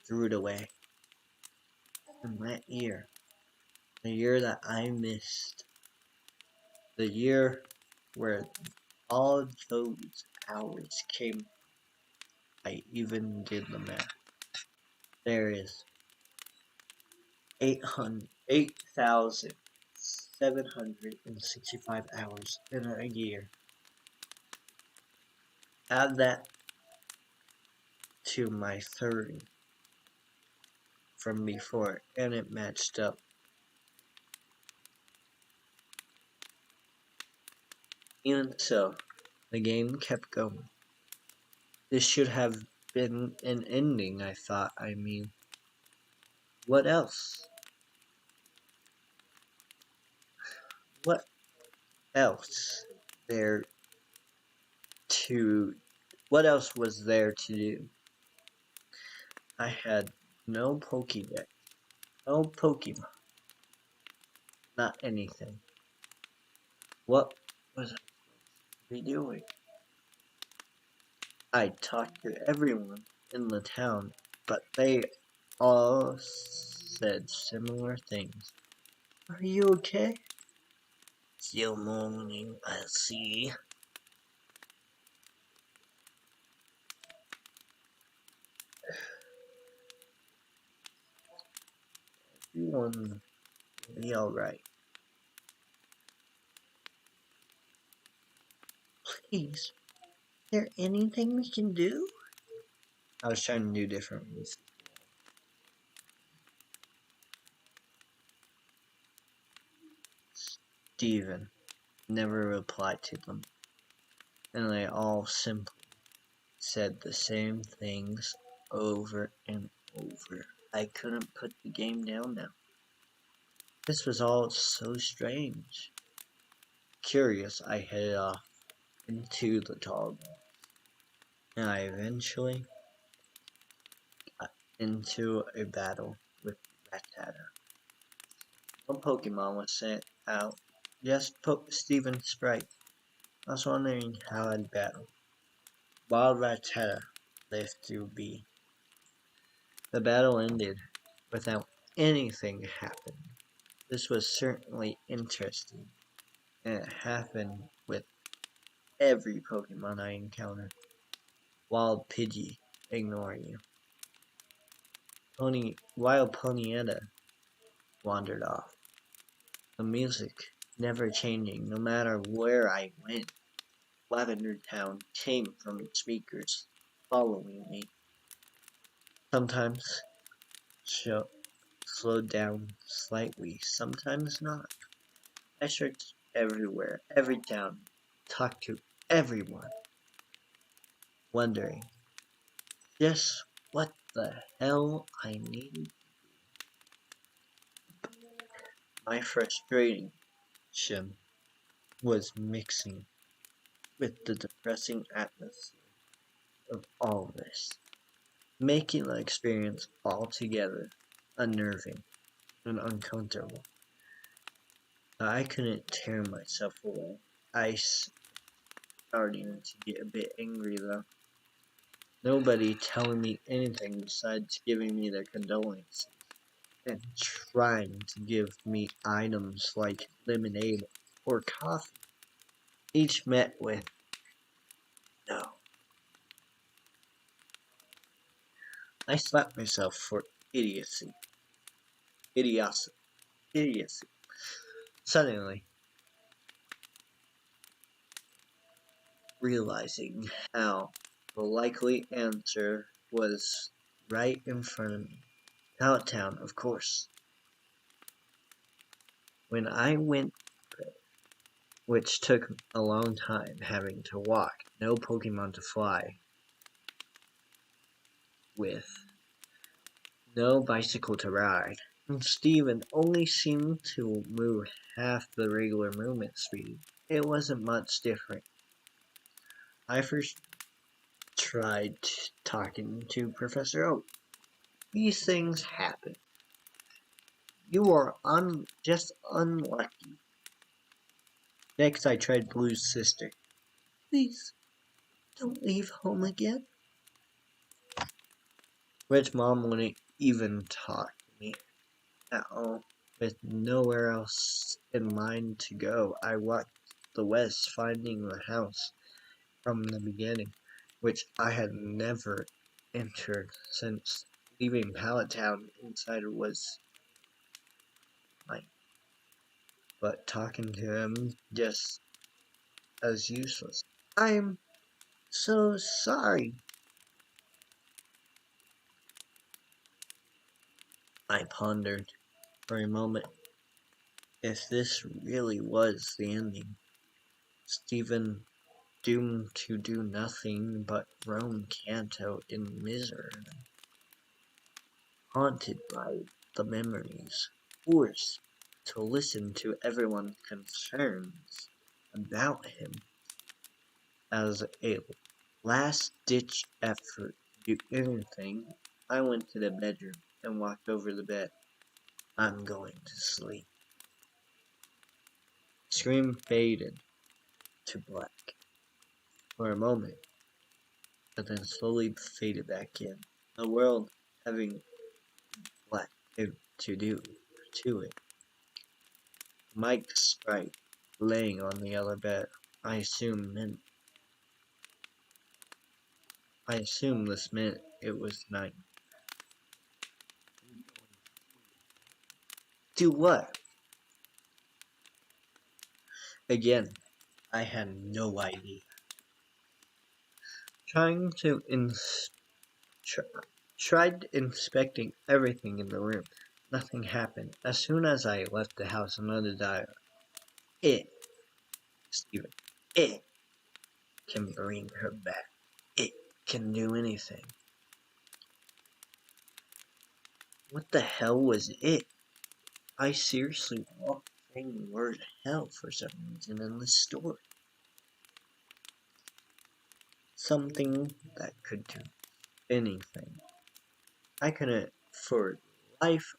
Threw it away. And that year, the year that I missed, the year where all those hours came, I even did the math. There is 8,765 hours in a year. Add that to my 30 from before, and it matched up. Even so, the game kept going. This should have been an ending, I thought. I mean, what else? What else there to... What else was there to do? I had no Pokédex, no Pokemon, not anything. What was I supposed to be doing? I talked to everyone in the town, but they all said similar things. Are you okay? Still mourning, I see. Everyone will be alright. Please, is there anything we can do? I was trying to do different ways. Steven never replied to them, and they all simply said the same things over and over. I couldn't put the game down now. This was all so strange. Curious, I headed off into the tall grass, and I eventually got into a battle with Rattata. No Pokemon was sent out, just Steven Sprite. I was wondering how I'd battle. Wild Rattata left to be. The battle ended without anything happening. This was certainly interesting, and it happened with every Pokemon I encountered. Wild Pidgey, ignore you. Wild Ponyetta wandered off. The music never changing no matter where I went. Lavender Town came from the speakers, following me. Sometimes slowed down slightly, sometimes not. I searched everywhere, every town, talked to everyone, wondering just what the hell I needed. My frustration was mixing with the depressing atmosphere of all this, making the experience altogether unnerving and uncomfortable. I couldn't tear myself away. I starting to get a bit angry though. Nobody telling me anything besides giving me their condolences and trying to give me items like lemonade or coffee, each met with no. I slapped myself for idiocy. Idiocy. Suddenly, realizing how the likely answer was right in front of me. Town, of course. When I went, which took a long time having to walk, no Pokemon to fly with, no bicycle to ride, and Steven only seemed to move half the regular movement speed. It wasn't much different. I first tried talking to Professor Oak. These things happen. You are just unlucky. Next I tried Blue's sister. Please, don't leave home again. Which Mom wouldn't even talk to me at all. With nowhere else in mind to go, I walked the west, finding the house from the beginning, which I had never entered since leaving Pallet Town. Inside was mine, but talking to him just as useless. I'm so sorry. I pondered for a moment if this really was the ending. Stephen doomed to do nothing but roam Kanto in misery, haunted by the memories, forced to listen to everyone's concerns about him. As a last-ditch effort to do anything, I went to the bedroom and walked over the bed. I'm going to sleep. The scream faded to black for a moment, but then slowly faded back in. The world having black to do to it. Mike's sprite laying on the other bed. I assume this meant it was night. Do what? Again, I had no idea. Tried inspecting everything in the room. Nothing happened. As soon as I left the house, another dialogue. Steven, it can bring her back. It can do anything. What the hell was it? I seriously walked saying the word hell for some reason in this story. Something that could do anything. I couldn't for life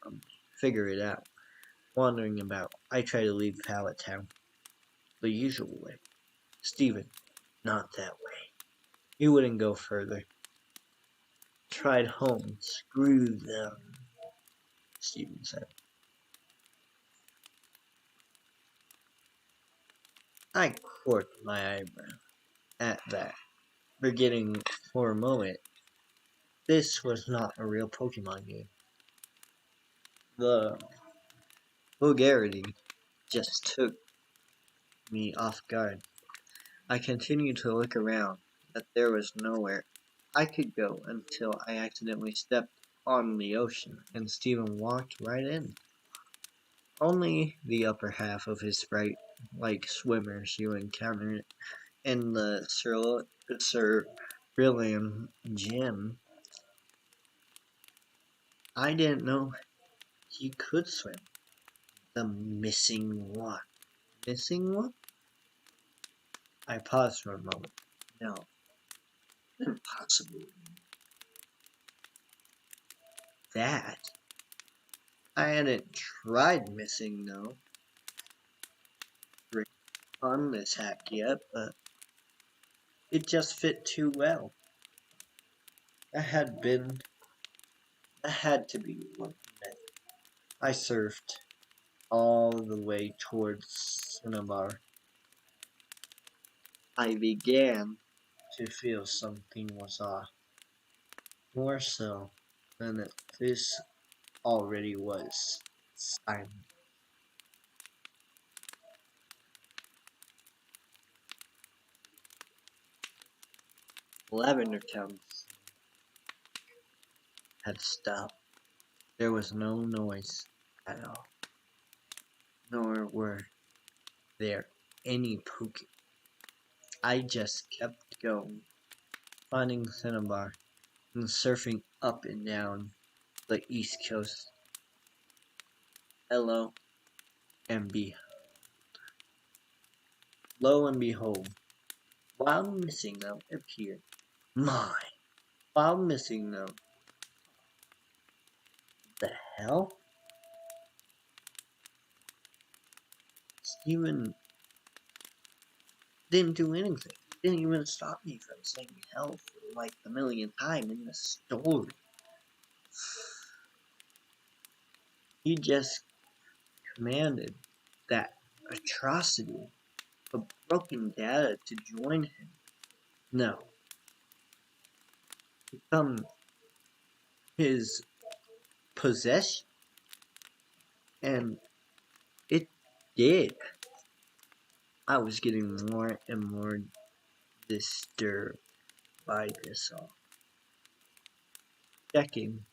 figure it out. Wandering about, I tried to leave Pallet Town the usual way. Steven, not that way. He wouldn't go further. Tried home. Screw them, Steven said. I quirked my eyebrow at that, forgetting for a moment this was not a real Pokemon game. The Vulgarity just took me off guard. I continued to look around, but there was nowhere I could go until I accidentally stepped on the ocean, and Stephen walked right in. Only the upper half of his sprite-like swimmers you encounter in the Cerulean Gym. I didn't know he could swim. The missing one. Missing one? I paused for a moment. No, impossible. That? I hadn't tried missing no on this hack yet, but it just fit too well. That had to be what meant. I surfed all the way towards Cinnabar. I began to feel something was off. More so than this already was. Silence. Lavender Town's had stopped. There was no noise at all. Nor were there any Pokémon. I just kept going, finding Cinnabar and surfing up and down the east coast. Hello and lo and behold, Wild Missing Note appeared. My! Wild Missing Note. The hell? Steven didn't do anything. Didn't even stop me from saying hell for like the millionth time in the story. He just commanded that atrocity of broken data to join him. No. Become his possession. And it did. I was getting more and more disturbed by this all. Checking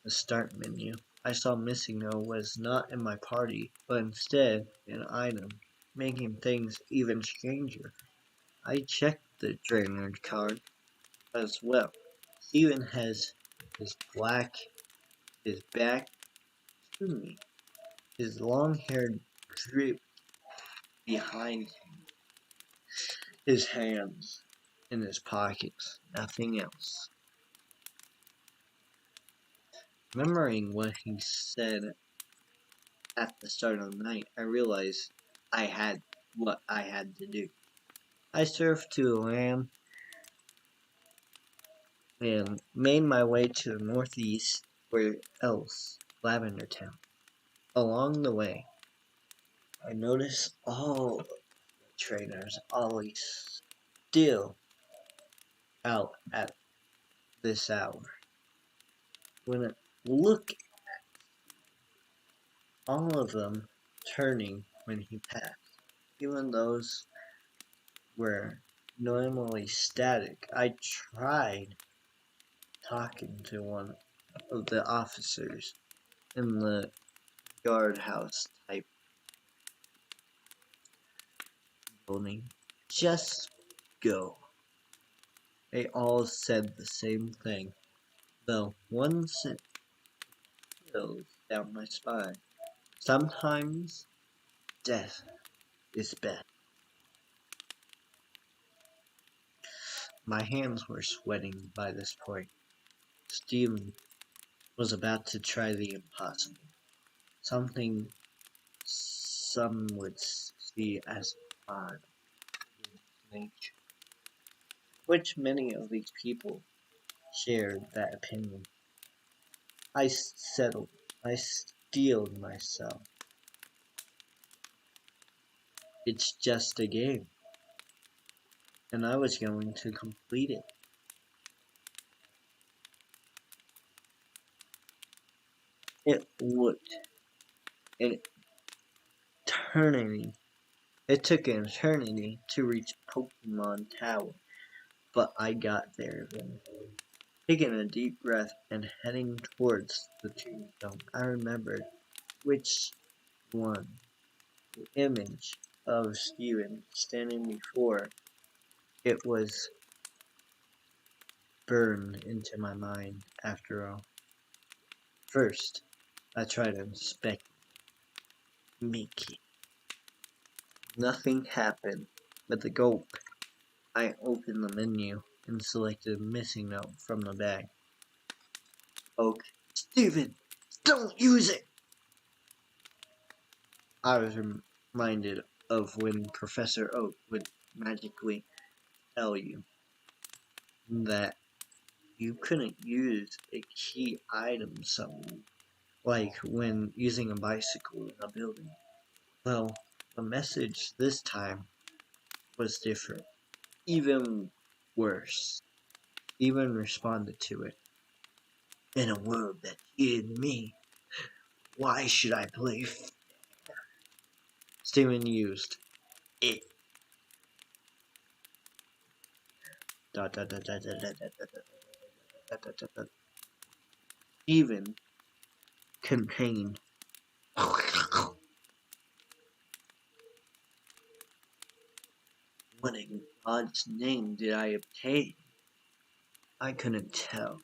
the start menu, I saw Missing No was not in my party, but instead an item, making things even stranger. I checked the trainer card as well. Steven has his back to me. His long hair dripped behind him. His hands in his pockets, nothing else. Remembering what he said at the start of the night, I realized what I had to do. I surfed to land and made my way to the northeast, where else, Lavender Town. Along the way, I noticed all the trainers always still out at this hour. When I look at all of them turning when he passed, even those were normally static. I tried talking to one of the officers in the guardhouse type building. Just go. They all said the same thing, though one sent chills down my spine. Sometimes death is best. My hands were sweating by this point. Steven was about to try the impossible. Something some would see as odd in nature. Which many of these people shared that opinion. I steeled myself. It's just a game, and I was going to complete it. It looked, and eternity. It took an eternity to reach Pokémon Tower, but I got there eventually. Taking a deep breath and heading towards the tombstone, I remembered which one. The image of Steven standing before it was burned into my mind after all. First, I tried to inspect Mickey. Nothing happened. With a gulp, I opened the menu and selected missing note from the bag. Oak, Steven, don't use it! I was reminded of when Professor Oak would magically tell you that you couldn't use a key item somewhere, like when using a bicycle in a building. Well, the message this time was different, even worse. Steven responded to it. In a world that hid me, why should I play Steven used it. Steven contained. What in God's name did I obtain? I couldn't tell,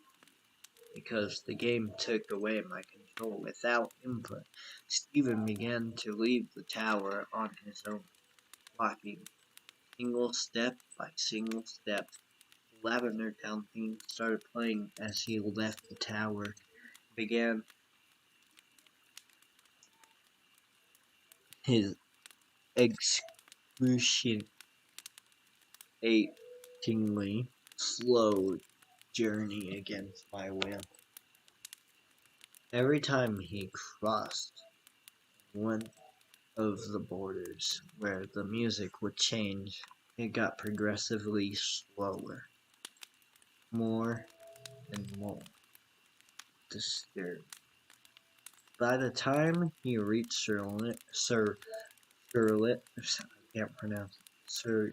because the game took away my control without input. Steven began to leave the tower on his own, walking single step by single step. The Lavender Town theme started playing as he left the tower. He began his excruciatingly slow journey against my will. Every time he crossed one of the borders where the music would change, it got progressively slower, more and more disturbed. By the time he reached Sir I can't pronounce it, Sir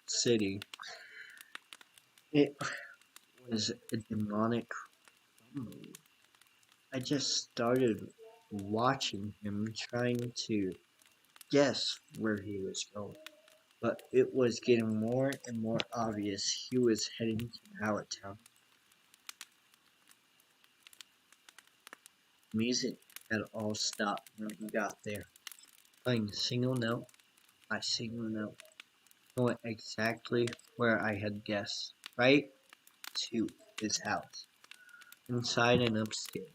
City, it was a demonic rumble. I just started watching him, trying to guess where he was going. But it was getting more and more obvious he was heading to Power Town. Music had all stopped when he got there, playing single note by single note, going exactly where I had guessed, right to his house, inside and upstairs.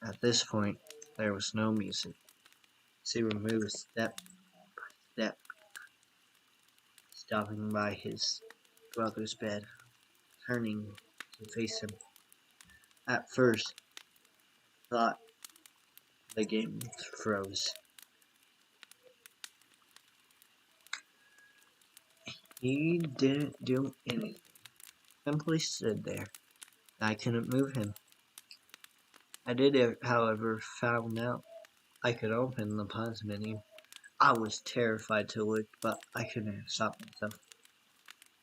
At this point, there was no music. She moved step by step, stopping by his brother's bed, turning to face him. At first, I thought the game froze. He didn't do anything, simply stood there. I couldn't move him. I did, however, found out I could open the pause menu. I was terrified to look, but I couldn't stop myself.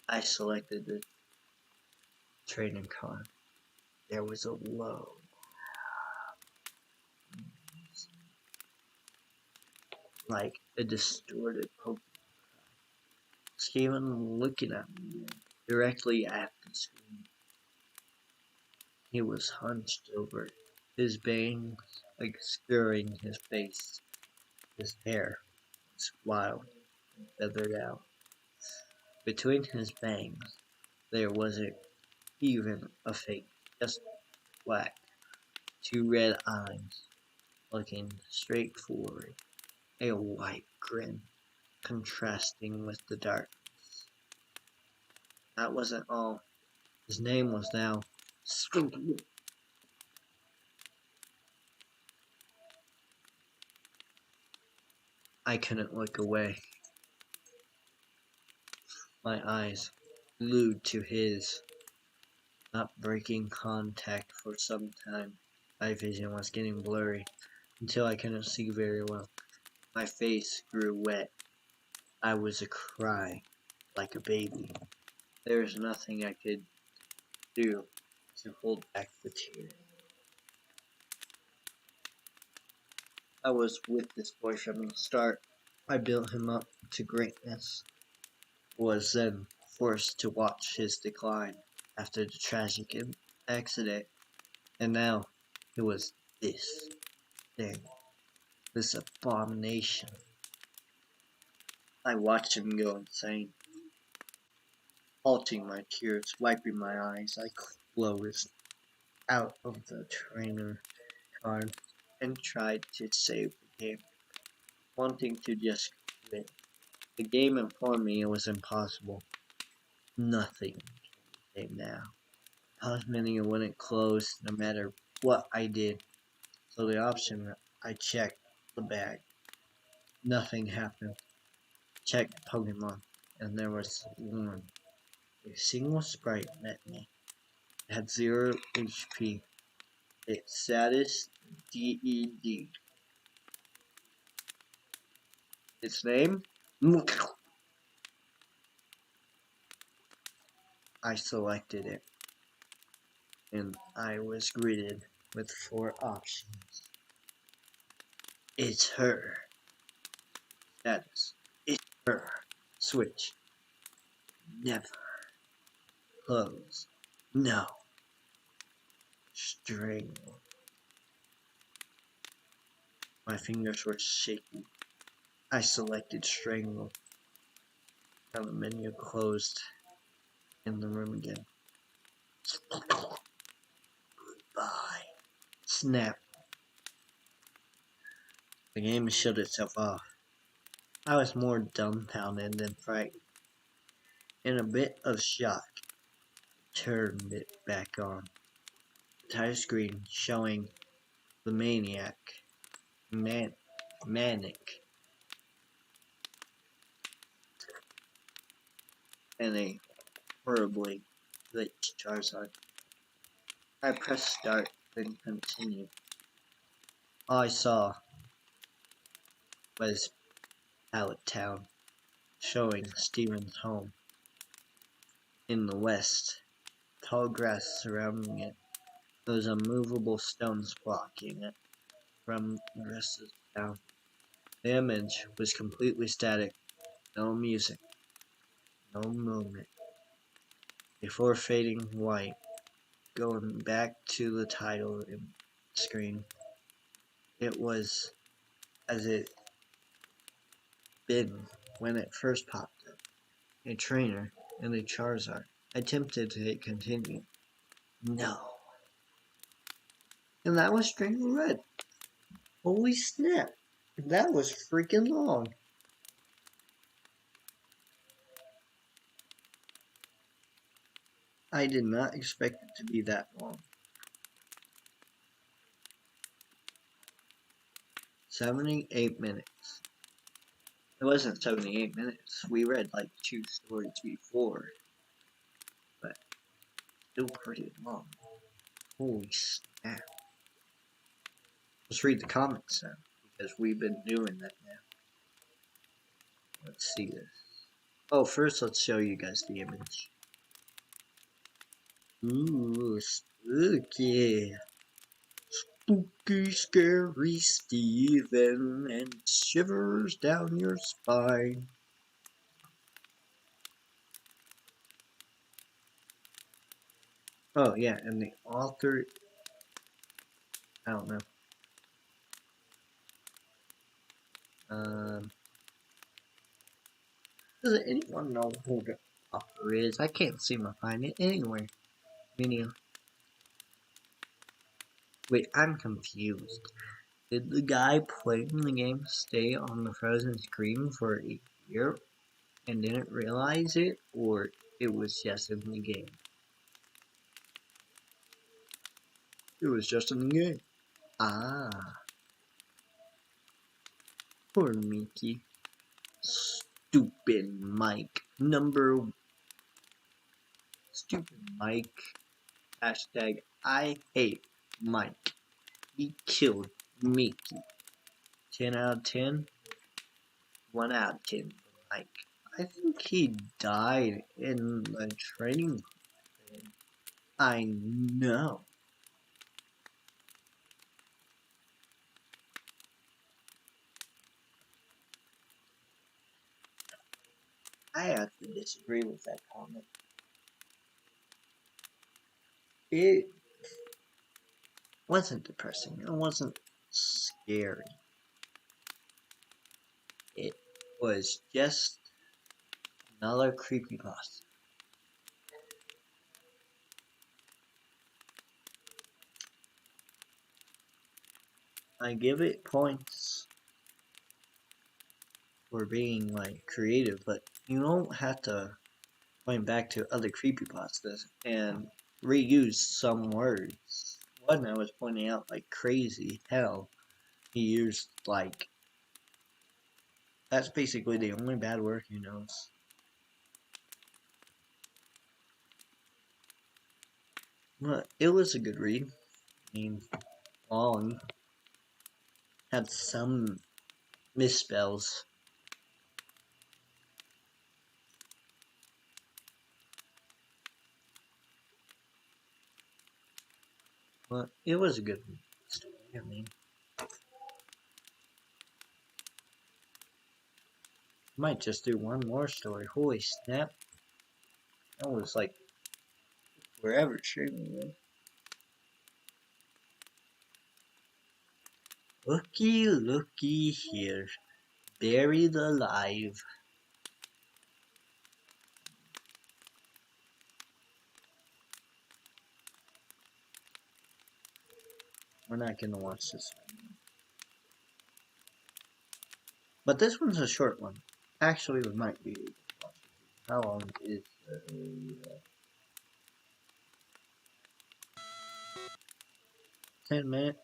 I selected the trading card. There was a low, like a distorted Pokemon. Steven looking at me directly at the screen. He was hunched over, his bangs obscuring his face. His hair was wild and feathered out. Between his bangs, there wasn't even a face, just black, two red eyes looking straight forward, a white grin contrasting with the darkness. That wasn't all. His name was now Squinky. I couldn't look away. My eyes glued to his, not breaking contact for some time. My vision was getting blurry until I couldn't see very well. My face grew wet. I was crying like a baby. There was nothing I could do to hold back the tears. I was with this boy from the start. I built him up to greatness. Was then forced to watch his decline after the tragic accident. And now it was this thing, this abomination. I watched him go insane. Halting my tears, wiping my eyes, I closed out of the trainer car and tried to save the game, wanting to just quit. The game informed me it was impossible. Nothing came now. Pause menu wouldn't close no matter what I did, so the option I checked the bag. Nothing happened. Checked Pokémon, and there was one. A single sprite met me. It had 0 HP. Its status DED. Its name? I selected it, and I was greeted with 4 options. It's her. Status. It's her. Switch. Never. Close. No. Strangle. My fingers were shaky. I selected Strangle. Now the menu closed in the room again. Goodbye. Snap. The game shut itself off. I was more dumbfounded than frightened. In a bit of shock, turned it back on. The title screen showing the manic, and a horribly glitched Charizard. I pressed start, then continue. All I saw was Pallet Town, showing Steven's home. In the west, tall grass surrounding it, those unmovable stones blocking it from the rest of the town. The image was completely static, no music, no movement. Before fading white, going back to the title screen, it was as it been when it first popped up. A trainer and a Charizard. I attempted to hit continue. No. And that was Strangle Red. Holy snap. That was freaking long. I did not expect it to be that long. 78 minutes. It wasn't 78 minutes. We read like 2 stories before. But still pretty long. Holy snap. Let's read the comments now, because we've been doing that now. Let's see this. Oh, first let's show you guys the image. Ooh, spooky. Spooky, scary Steven, and shivers down your spine. Oh, yeah, and the author, I don't know. Does anyone know who the author is? I can't seem to find it anywhere. Meaning, wait, I'm confused. Did the guy playing the game stay on the frozen screen for a year and didn't realize it, or it was just in the game? It was just in the game. Ah. Poor Mickey. Stupid Mike. Stupid Mike. Hashtag I hate Mike. He killed Mickey. 10 out of 10? 1 out of 10. Like, I think he died in the training. I know. I have to disagree with that comment. It wasn't depressing. It wasn't scary. It was just another creepypasta. I give it points for being like creative, but you don't have to point back to other creepypastas and reuse some words. One I was pointing out like crazy hell. He used like, that's basically the only bad word he knows. But it was a good read. I mean, long, had some misspells. But it was a good story. I mean, might just do one more story. Holy snap. That was like wherever streaming went. Looky here. Buried alive. We're not gonna watch this one. But this one's a short one. Actually, we might be able to watch it. How long is the 10 minutes?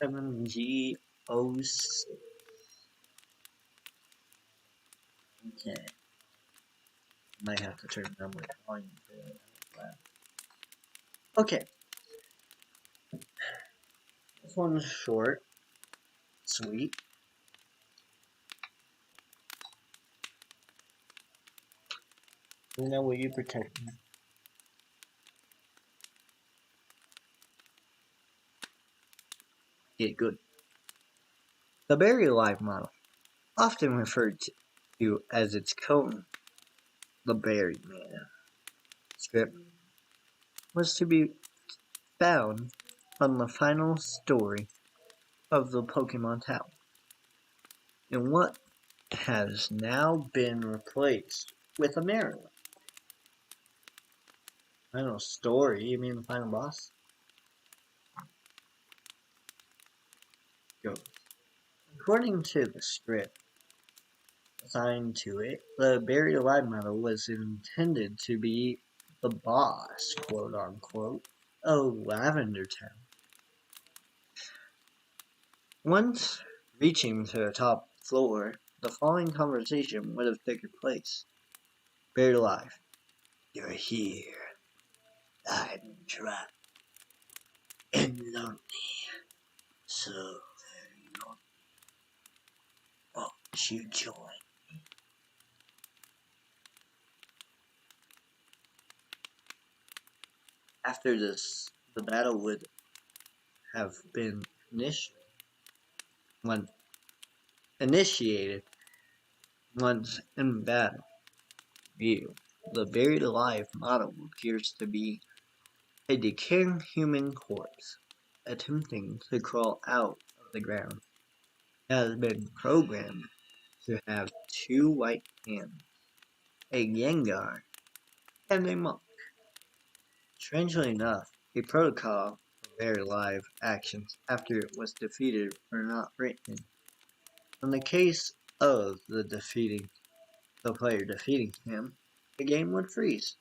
7G06. Okay. Might have to turn down my volume for that. Okay. This one's short, sweet. You know, will you protect me? Yeah, good. The Buried Alive model, often referred to as its clone, the Buried Man script, was to be found on the final story of the Pokémon town, in what has now been replaced with a narrative. Final story? You mean the final boss? Go. According to the script assigned to it, the Buried Alive model was intended to be the boss, quote unquote, of Lavender Town. Once reaching to the top floor, the following conversation would have taken place. Buried alive. You're here. I'm trapped and lonely. So very lonely. Won't you join me? After this, the battle would have been initiated once in battle. View. The Buried Alive model appears to be a decaying human corpse attempting to crawl out of the ground. It has been programmed to have 2 white hands, a Gengar, and a monk. Strangely enough, the protocol for Buried Alive actions after it was defeated were not written. In the case of the player defeating him, the game would freeze.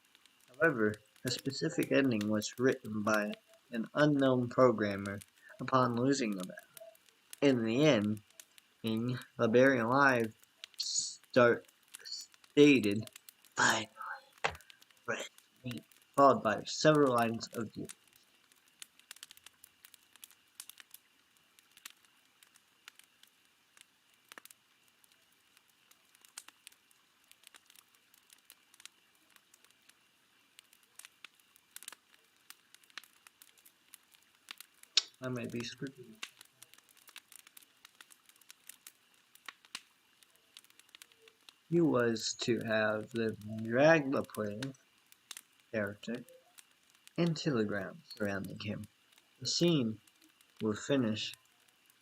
However, a specific ending was written by an unknown programmer upon losing the battle. In the end, the Buried Alive stated, "Finally, let me followed by several lines of dialogue. I might be scripted. He was to have them drag the player character into the ground surrounding him. The scene will finish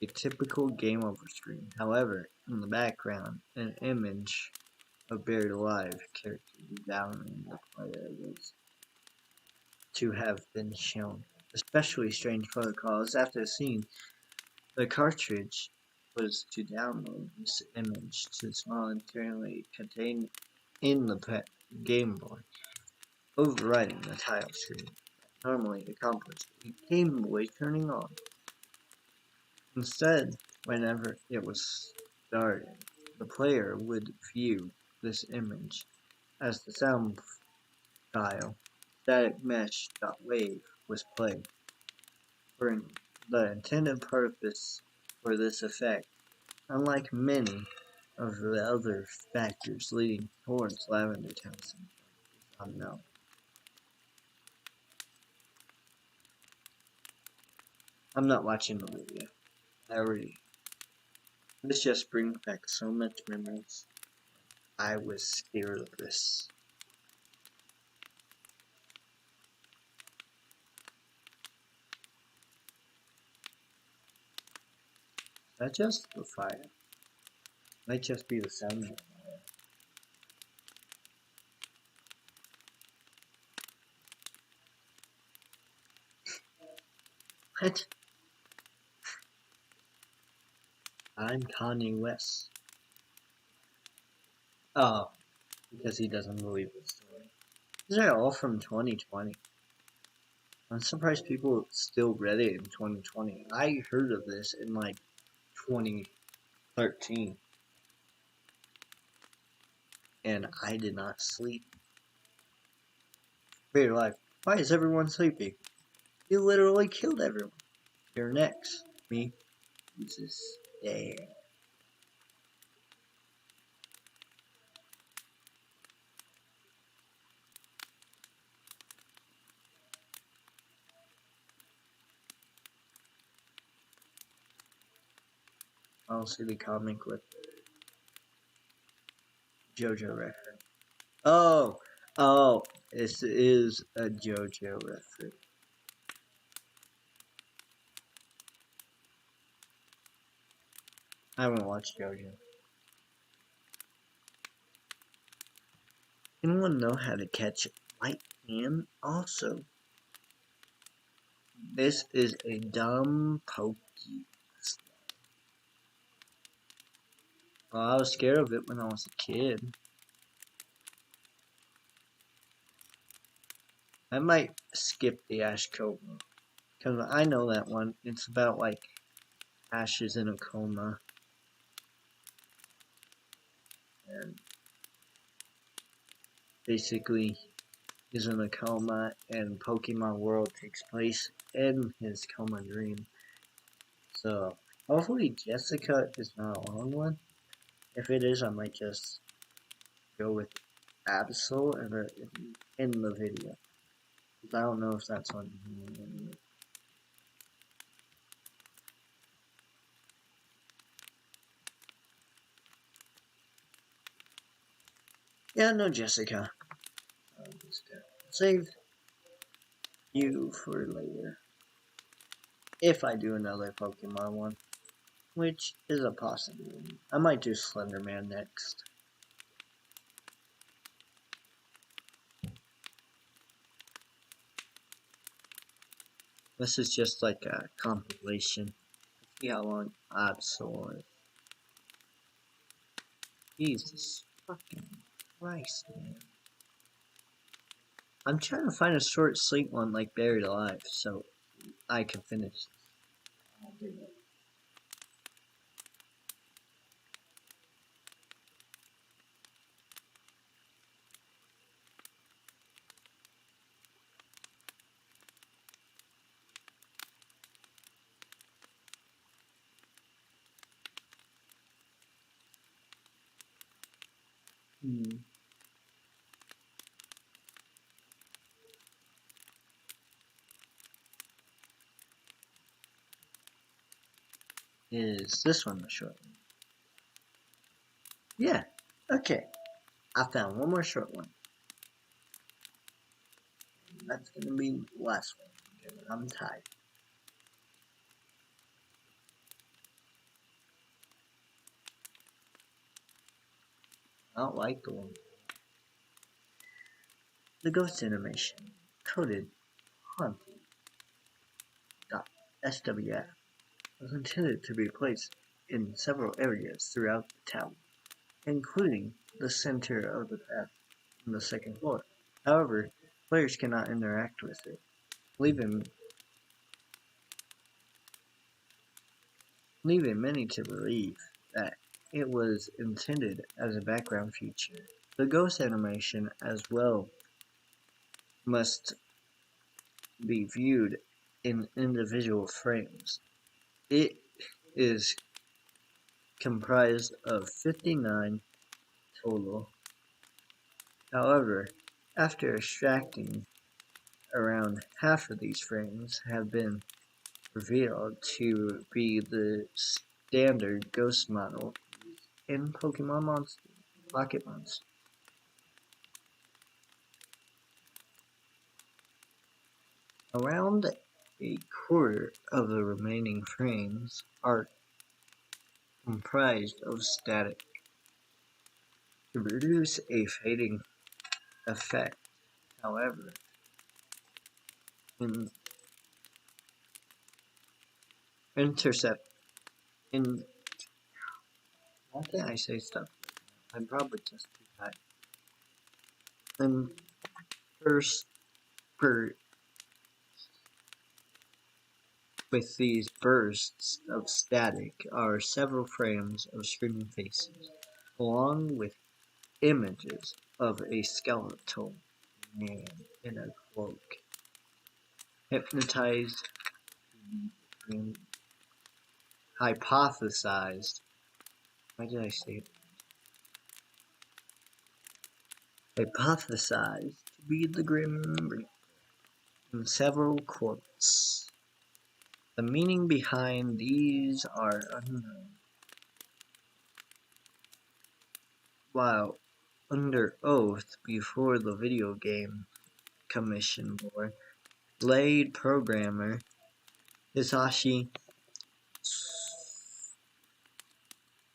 a typical game over screen. However, in the background, an image of buried alive character devouring the player was to have been shown. Especially strange protocols after the scene, the cartridge was to download this image to voluntarily contain in the Game Boy, overriding the title screen that normally accomplished a Game Boy turning on. Instead, whenever it was started, the player would view this image as the sound file static mesh.wave was played. For the intended purpose for this effect, unlike many of the other factors leading towards Lavender Town syndrome, is unknown. I'm not watching the video. This just brings back so much memories. I was scared of this. Is that just the fire? Might just be the sound of the fire. What? I'm Kanye West. Oh, because he doesn't believe the story. These are all from 2020. I'm surprised people still read it in 2020. I heard of this in like 2013. And I did not sleep. Very life. Why is everyone sleeping? You literally killed everyone. You're next. Me. Jesus. Yeah. I'll see the comic with JoJo reference. Oh, this is a JoJo reference. I haven't watched JoJo. Anyone know how to catch white hand? Also, this is a dumb pokey. Well, I was scared of it when I was a kid. I might skip the Ash Coma. Because I know that one. It's about like Ash is in a coma. And basically he's in a coma and Pokemon World takes place in his coma dream. So hopefully Jessica is not a long one. If it is, I might just go with Absol and in the video. I don't know if that's on. Yeah, no, Jessica. I'll just save you for later. If I do another Pokemon one, which is a possibility. I might do Slenderman next. This is just like a compilation. See how long Absol is. Jesus fucking Christ, man. I'm trying to find a short sleep one like Buried Alive so I can finish. I'll do it. Is this one the short one? Yeah. Okay. I found one more short one. That's gonna be the last one because I'm tired. I don't like the one. The ghost animation coded haunted.swf was intended to be placed in several areas throughout the town, including the center of the path on the second floor. However, players cannot interact with it, leaving many to believe that it was intended as a background feature. The ghost animation as well must be viewed in individual frames. It is comprised of 59 total. However, after extracting, around half of these frames have been revealed to be the standard ghost model in Pokémon Pocket Monsters. Around a quarter of the remaining frames are comprised of static to produce a fading effect. However, in intercept in why can't I say stuff? I'm probably just too tired. And first per with these bursts of static are several frames of screaming faces, along with images of a skeletal man in a cloak, hypnotized, hypothesized. Why did I say it? Hypothesized to be the Grim Reaper in several quotes. The meaning behind these are unknown. While under oath before the video game commission board, Blade programmer Hisashi,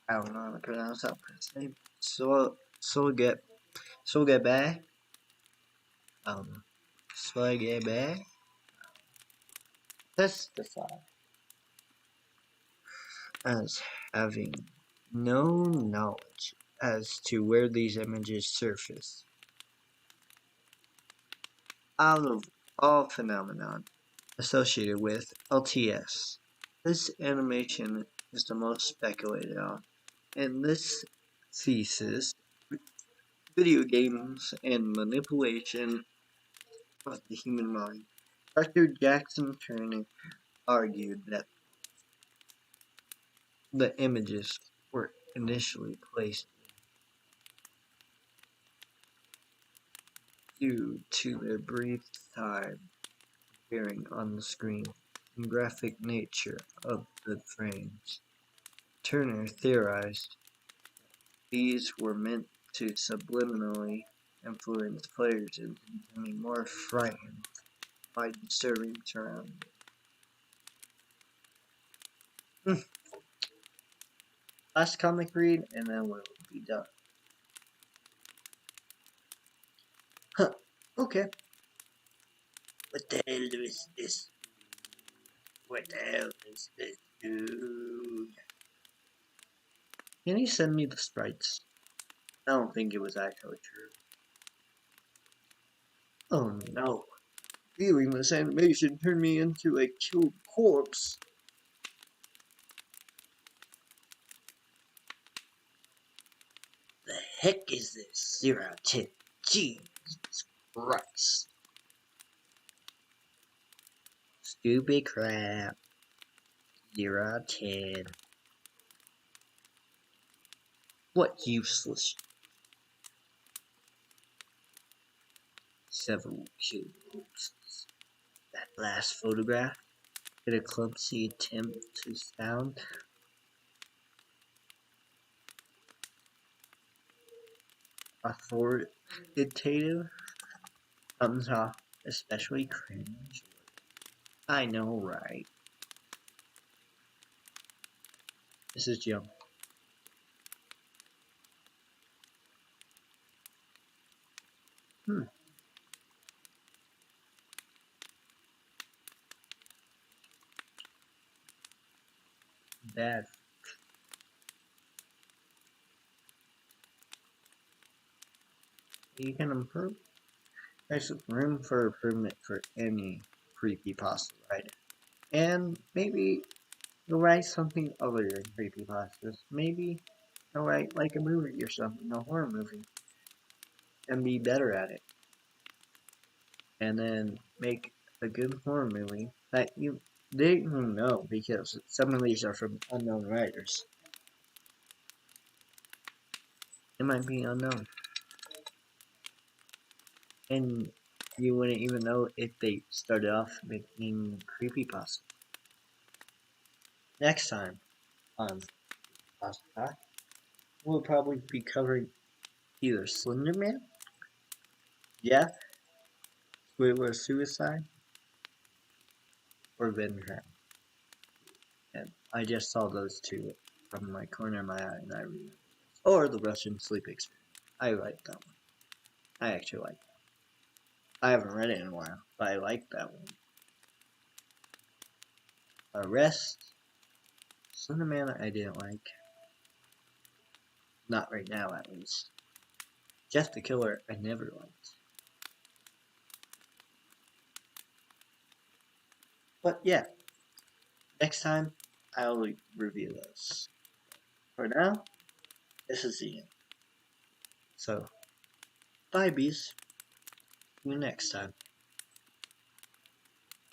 I don't know how to pronounce that first name, Sogebae, Sogebae, testified as having no knowledge as to where these images surface. Out of all phenomenon associated with LTS, this animation is the most speculated on. In this thesis, video games and manipulation of the human mind, Dr. Jackson Turner argued that the images were initially placed due to their brief time appearing on the screen and graphic nature of the frames. Turner theorized these were meant to subliminally influence players into becoming more frightened by disturbing surroundings. Last comic read, and then we'll be done. Huh. Okay. What the hell is this? What the hell is this, dude? Can you send me the sprites? I don't think it was actually true. Oh no. Viewing this animation turned me into a killed corpse. The heck is this? 0-10. Jesus Christ. Stupid crap. 0-10. What useless several kills. That last photograph in a clumsy attempt to sound authoritative comes off especially cringe. I know, right? This is young. Bad. You can improve. There's room for improvement for any creepypasta writer. And maybe you'll write something other than creepypastas. Maybe you'll write like a movie or something, a horror movie, and be better at it. And then make a good horror movie that you didn't know, because some of these are from unknown writers. It might be unknown. And you wouldn't even know if they started off making creepypasta. Next time on Pasta, we'll probably be covering either Slenderman, Death, Squidward Suicide, or Ventrap. And I just saw those two from my corner of my eye, and I remember. Or the Russian Sleep Experiment. I like that one. I actually like that. I haven't read it in a while, but I like that one. Arrest, Slenderman I didn't like. Not right now, at least. Jeff the Killer I never liked. But yeah, next time I'll review those. For now, this is the end. So, bye bees. See you next time.